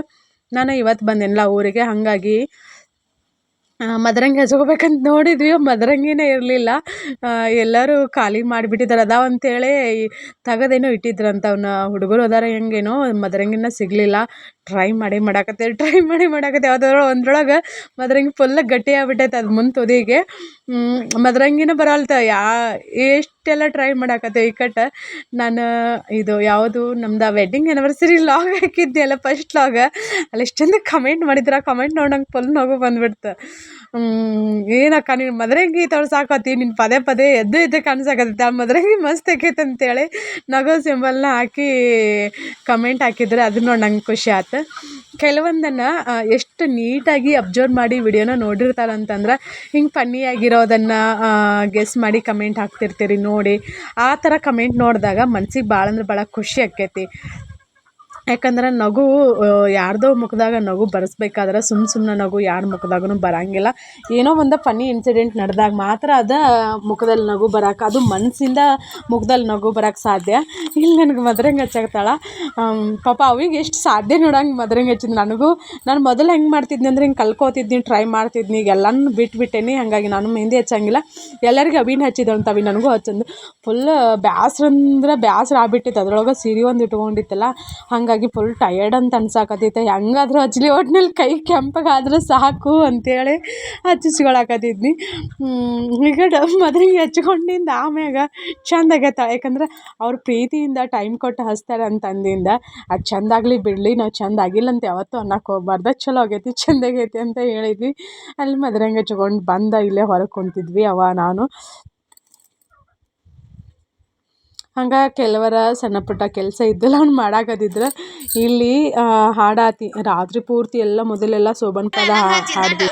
ನಾನು ಇವತ್ತು ಬಂದೇನಲ್ಲ ಊರಿಗೆ, ಹಾಗಾಗಿ ಮದರಂಗಿ ಹಚ್ಕೋಬೇಕಂತ ನೋಡಿದ್ವಿ, ಮದರಂಗಿನೇ ಇರಲಿಲ್ಲ. ಎಲ್ಲರೂ ಖಾಲಿ ಮಾಡಿಬಿಟ್ಟಿದ್ದಾರೆ. ಅದಾವಂತೇಳಿ ತೆಗೆದೇನೋ ಇಟ್ಟಿದ್ರಂತ. ಅವನ್ನ ಹುಡುಗರು ಅದಾರ ಹೆಂಗೇನೋ, ಮದರಂಗಿನ ಸಿಗಲಿಲ್ಲ. ಟ್ರೈ ಮಾಡಾಕತ್ತೆ ಯಾವುದಾದ್ರು ಒಂದ್ರೊಳಗೆ ಮದರಂಗಿ ಫುಲ್ ಗಟ್ಟಿ ಆಗ್ಬಿಟ್ಟೈತೆ. ಅದು ಮುಂದೆ ತುದಿಗೆ ಮದರಂಗಿನ ಬರಲ್ತ. ಎಷ್ಟೆಲ್ಲ ಟ್ರೈ ಮಾಡಾಕತ್ತೆ. ಇಕ್ಕಟ್ಟು ನಾನು ಇದು ಯಾವುದು ನಮ್ದು ವೆಡ್ಡಿಂಗ್ ಆ್ಯನಿವರ್ಸರಿ ಲಾಗ್ ಹಾಕಿದ್ದೆ ಫಸ್ಟ್ ಲಾಗ್, ಅಲ್ಲಿ ಎಷ್ಟು ಚಂದ ಕಮೆಂಟ್ ಮಾಡಿದ್ರೆ. ಆ ಕಮೆಂಟ್ ನೋಡಿ ನಂಗೆ ಫುಲ್ ನಗು ಬಂದುಬಿಡ್ತು. ಏನಕ್ಕ ನೀನು ಮದರಂಗಿ ತೊಳ್ಸಾಕತ್ತಿ, ನೀನು ಪದೇ ಎದ್ದು ಕಾಣಿಸಾಕತ್ತೈತೆ, ಆ ಮದರಂಗಿ ಮಸ್ತ್ ಆಕೈತೆ ಅಂತೇಳಿ ನಗೋ ಸಿಂಬಲ್ನ ಹಾಕಿ ಕಮೆಂಟ್ ಹಾಕಿದ್ರೆ. ಅದು ನೋಡಿ ನಂಗೆ ಖುಷಿ ಆಯ್ತು. ಕೆಲವೊಂದನ್ನು ಎಷ್ಟು ನೀಟಾಗಿ ಅಬ್ಸರ್ವ್ ಮಾಡಿ ವಿಡಿಯೋನ ನೋಡಿರ್ತಾರೆ ಅಂತಂದ್ರೆ, ಹಿಂಗೆ ಫನ್ನಿಯಾಗಿರೋದನ್ನು ಗೆಸ್ ಮಾಡಿ ಕಮೆಂಟ್ ಹಾಕ್ತಿರ್ತೀರಿ ನೋಡಿ. ಆ ಥರ ಕಮೆಂಟ್ ನೋಡಿದಾಗ ಮನ್ಸಿಗೆ ಭಾಳ ಅಂದ್ರೆ ಭಾಳ ಖುಷಿ ಆಕ್ಕೈತಿ. ಯಾಕಂದ್ರೆ ನಗು ಯಾರ್ದೋ ಮುಖದಾಗ ನಗು ಬರೆಸ್ಬೇಕಾದ್ರೆ ಸುಮ್ಮನೆ ನಗು ಯಾರ ಮುಖದಾಗೂ ಬರೋಂಗಿಲ್ಲ. ಏನೋ ಒಂದು ಫನ್ನಿ ಇನ್ಸಿಡೆಂಟ್ ನಡೆದಾಗ ಮಾತ್ರ ಅದು ಮುಖದಲ್ಲಿ ನಗು ಬರೋಕೆ, ಅದು ಮನಸ್ಸಿಂದ ಮುಖದಲ್ಲಿ ನಗು ಬರೋಕ್ಕೆ ಸಾಧ್ಯ. ಇಲ್ಲಿ ನನಗೆ ಮದರಂಗಿ ಹಚ್ಚಾಕ್ತಾಳೆ ಪಾಪ. ಅವಿಗೆ ಎಷ್ಟು ಸಾಧ್ಯ ನೋಡಂಗೆ ಮದರಂಗಿ ಹಚ್ಚಿದ್ದು. ನಾನು ಮೊದಲು ಹೆಂಗೆ ಮಾಡ್ತಿದ್ನಿ ಅಂದ್ರೆ ಹಿಂಗೆ ಕಲ್ಕೋತಿದ್ನಿ, ಟ್ರೈ ಮಾಡ್ತಿದ್ನಿ. ಈಗ ಎಲ್ಲನೂ ಬಿಟ್ಬಿಟ್ಟೇನಿ. ಹಾಗಾಗಿ ನಾನು ಮೆಹಂದಿ ಹಚ್ಚಂಗಿಲ್ಲ. ಎಲ್ಲರಿಗೂ ಅವಿನ ಹಚ್ಚಿದಂತ ಅವಿ ನನಗೂ ಹಚ್ಚಂದು ಫುಲ್ ಬೇಸರ ಆಗ್ಬಿಟ್ಟಿತ್ತು. ಅದ್ರೊಳಗೆ ಸೀರೆ ಒಂದು ಇಟ್ಕೊಂಡಿತ್ತಲ್ಲ, ಹಾಗಾಗಿ ಫುಲ್ ಟಯರ್ಡ್ ಅಂತ ಅನ್ಸಾಕತ್ತೈತೆ. ಹೆಂಗಾದ್ರೂ ಹಚ್ಚಲಿ, ಒಟ್ನಲ್ಲಿ ಕೈ ಕೆಂಪಗಾದ್ರೆ ಸಾಕು ಅಂತೇಳಿ ಹಚ್ಚಿಸ್ಕೊಳಕತ್ತಿದ್ನಿ. ಈಗ ಮದ್ರಂಗಿ ಹಚ್ಕೊಂಡಿಂದ ಆಮ್ಯಾಗ ಚಂದ ಆಗೈತೆ. ಯಾಕಂದ್ರೆ ಅವ್ರು ಪ್ರೀತಿಯಿಂದ ಟೈಮ್ ಕೊಟ್ಟು ಹಚ್ತಾರೆ ಅಂತಂದಿಂದ ಅದು ಚೆಂದಾಗಲಿ ಬಿಡಲಿ, ನಾವು ಚೆಂದ ಆಗಿಲ್ಲ ಅಂತ ಯಾವತ್ತೂ ಅನ್ನಕ್ಕೆ ಹೋಗ್ಬಾರ್ದು. ಚಲೋ ಆಗೈತಿ, ಚೆಂದಾಗೈತಿ ಅಂತ ಹೇಳಿದ್ವಿ. ಅಲ್ಲಿ ಮದ್ರಂಗಿ ಹಚ್ಕೊಂಡು ಬಂದ ಇಲ್ಲೇ ಹೊರಗೆ ಕುಂತಿದ್ವಿ ನಾನು. ಹಂಗೆ ಕೆಲವರ ಸಣ್ಣ ಪುಟ್ಟ ಕೆಲಸ ಇದ್ದೆಲ್ಲ ಅವ್ನು ಮಾಡಾಕತ್ತಿದ್ರೆ. ಇಲ್ಲಿ ಹಾಡಾತಿ ರಾತ್ರಿ ಪೂರ್ತಿ ಎಲ್ಲ ಮೊದಲೆಲ್ಲ ಸೋಬನ್ ಪದ ಹಾಡ್ದು.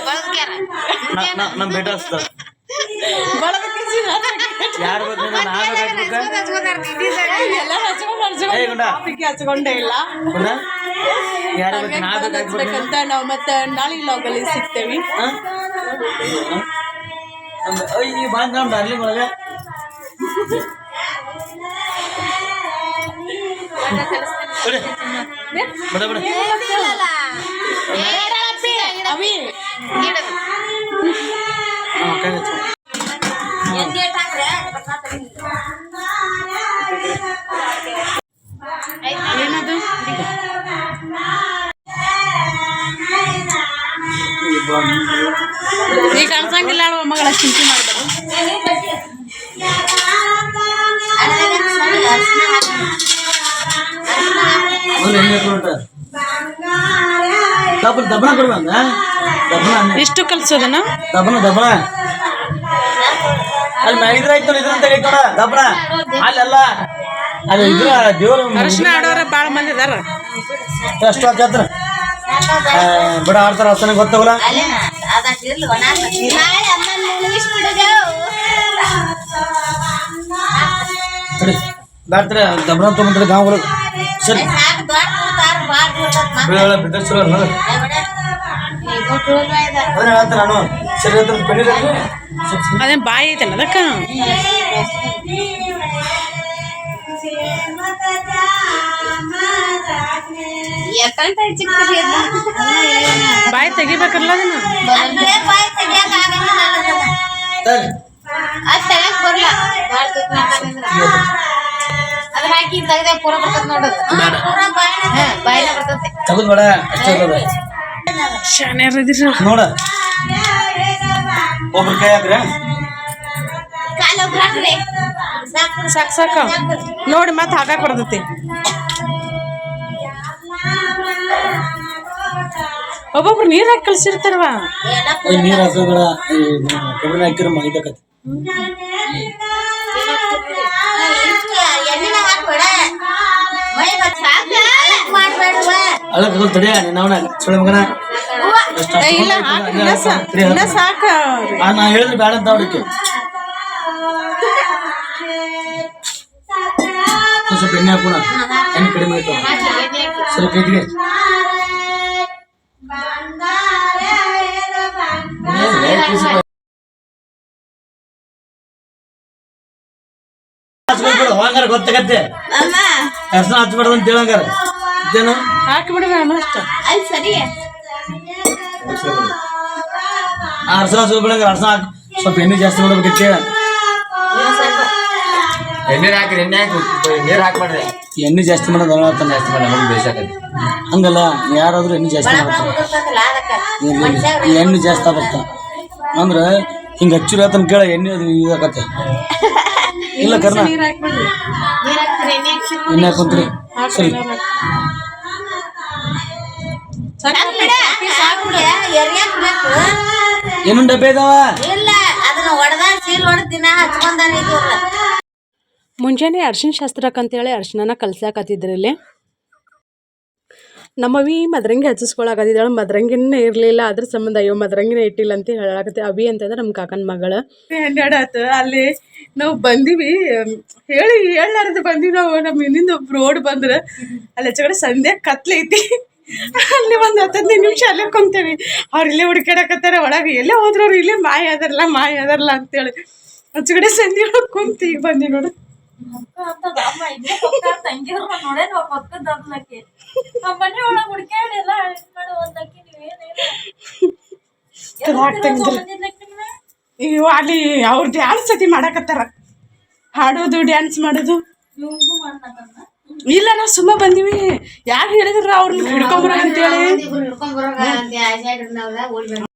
ಹಚ್ಕೊಂಡೇ ಇಲ್ಲ ಹಚ್ಬೇಕಂತ ನಾವು ಮತ್ತೆ ನಾಳೆ ಲಾಗಲ್ಲಿ ಸಿಗ್ತೇವೆ. ಅವಿ ದಬ್ಬನ ಕೊಡ್ಬಂದ ದಬ್ಬನ ಇಷ್ಟು ಕಲ್ಸೋದನ ದಬ್ಬನ ಅಲ್ಲಿ ಮ್ಯಾಗಿದ್ರೆ ಆಯ್ತು ಇದ್ರಂತ ಐತೋಣ ದಬ್ಬನ ಅಲ್ಲೆಲ್ಲ ಅಲ್ಲಿ ಇದ್ರ ದೇವ್ರ ಅರ್ಶಿನ ಆಡೋರ ಭಾಳ ಮಂದಿ ಅದಾರ ಎಷ್ಟು ಆಚತ್ರ ಬಿಡ ಆಡ್ತಾರ ಅಷ್ಟೇ ಗೊತ್ತಾಗಲ್ಲ ಬ್ಯಾಡ್ತಾರೆ ದಬ್ಬನ ತೊಗೊಂಡ್ರೆ ಗಾಂವ್ ಸರಿ ಬಿದ್ದರ್ಸಲ್ಲ ಹೇಳ್ತಾರ ನಾನು ಸರಿ ಅದೇ ಬಾಯಿ ಐತಲ್ಲ ಅದಕ್ಕ ಬಾಯಿ ತೆಗಿಬೇಕಲ್ಲ ಅದನ್ನ ತಗದ್ ಬೇಡ ಅಷ್ಟೇ ಶಾನ್ಯಾರದಿರ ನೋಡ ಒಬ್ರ ಕೈ ಹಾಕ್ರೆ ಸಾಕ ನೋಡಿ ಮತ್ತೆ ಹಾಕಾಕ್ ಬರ್ತೈತಿ ಒಬ್ಬೊಬ್ರು ನೀರ್ ಹಾಕಿ ಕಳ್ಸಿರ್ತಾರವ ನೀರ್ ಹಾಕೋಬೇಡ ಕೊಬ್ಬರಿ ಹಾಕಿರ ಮೈದಕತಿ ಅಳಕ್ ತಡಿಯ ನಾವನ ಸುಳ್ಳ ಮಗನ ಇಲ್ಲ ಸಾಕ ನಾ ಹೇಳಿದ್ರೆ ಬೇಡ ಅಂತ ಅವಳಿಕೆ ಸ್ವಲ್ಪ ಎಣ್ಣೆ ಹಾಕೋಣ ಎಣ್ಣೆ ಕಡಿಮೆ ಆಯ್ತು ಸ್ವಲ್ಪ ಕೈಗೆ ಹಂಗಾರ ಗೊತ್ತಾಗತ್ತೆ ಅರ್ಶನ ಹಚ್ಬಾರ್ದು ಅಂತ ಹೇಳಂಗಾರ ಇದೇನು ಹಾಕಿಬಿಡ್ರಿ ಅಷ್ಟ ಅರ್ಶನ ಹಚ್ಬಿಡಂಗ ಅರ್ಶನ ಹಾಕಿ ಸ್ವಲ್ಪ ಎಣ್ಣೆ ಜಾಸ್ತಿ ನೋಡ್ಬೇಕಿತ್ತೆ ಎಣ್ಣೆ ಹಾಕ್ರಿ ಎಣ್ಣೆ ಹಾಕಿ ನೀರು ಹಾಕ್ಬೇಡ್ರಿ ಎಣ್ಣೆ ಜಾಸ್ತಿ ಮಾಡೋದು ಜಾಸ್ತಿ ಮಾಡಿ ನಮಗೆ ಬೇಸಾಕತಿ ಹಂಗಲ್ಲ ಯಾರಾದ್ರೂ ಎಣ್ಣೆ ಜಾಸ್ತಿ ಮಾಡ್ತಾರೆ ಎಣ್ಣೆ ಜಾಸ್ತಿ ಆಗುತ್ತೆ ಅಂದ್ರೆ ಹಿಂಗೆ ಹಚ್ಚಿರ ತನ ಕೇಳ ಎಣ್ಣೆ ಅದು ಇದಾಕತ್ತೆ ಇಲ್ಲ ಕರ್ನ ಎಣ್ಣೆ ಹಾಕೊಂತ್ರಿ ಸರಿ ಏನು ಡಬ್ಬೆ ಇದಾವ ಮುಂಜಾನೆ ಅರ್ಶಿನ ಶಾಸ್ತ್ರಕ್ಕಂತೇಳಿ ಅರ್ಶಿನ ಕಲ್ಸಾಕತ್ತಿದ್ರು ಇಲ್ಲಿ ನಮ್ಮವಿ ಮದ್ರಂಗಿ ಹಚ್ಚಿಸ್ಕೊಳಕತ್ತಿದ್ದಾಳೆ ಮದ್ರಂಗಿನೇ ಇರಲಿಲ್ಲ ಅದ್ರ ಸಂಬಂಧ ಅಯ್ಯೋ ಮದ್ರಂಗಿನೇ ಇಟ್ಟಿಲ್ಲ ಅಂತ ಹೇಳಕತ್ತಿ ಅವಿ ಅಂತಂದ್ರೆ ನಮ್ಮ ಕಾಕನ ಮಗಳು ಹನ್ನೆರಡು ಅಲ್ಲಿ ನಾವು ಬಂದೀವಿ ಹೇಳಾರ್ದು ಬಂದೀವಿ ನಾವು ನಮ್ಮ ಹಿಂದಿಂದ ಒಬ್ರು ರೋಡ್ ಬಂದ್ರೆ ಅಲ್ಲಿ ಹೆಚ್ಚು ಕಡೆ ಸಂಧ್ಯಾ ಕತ್ಲೈತಿ ಅಲ್ಲಿ ಒಂದು 15 ನಿಮಿಷ ಅಲ್ಲೇ ಕುಂತೇವಿ ಅವ್ರು ಇಲ್ಲೇ ಹುಡುಕಾಡಕತ್ತಾರ ಒಳಗೆ ಎಲ್ಲೇ ಹೋದ್ರು ಅವ್ರು ಇಲ್ಲೇ ಮಾಯ ಅದರಲ್ಲ ಅಂತೇಳಿ ಹೆಚ್ಚು ಕಡೆ ಸಂಧ್ಯಾ ಒಳಗೆ ಕುಂತು ಈಗ ಬಂದಿ ನೋಡು ಅಯ್ಯೋ ಅಲ್ಲಿ ಅವ್ರ ಡ್ಯಾನ್ಸ್ ಸತಿ ಮಾಡಕತ್ತಾರ ಹಾಡೋದು ಡ್ಯಾನ್ಸ್ ಮಾಡೋದು ಇಲ್ಲ ನಾವು ಸುಮ್ಮ ಬಂದೀವಿ ಯಾರು ಹೇಳಿದ್ರ ಅವ್ರನ್ನ ಹಿಡ್ಕೊಂಬರ ಅಂತೇಳಿ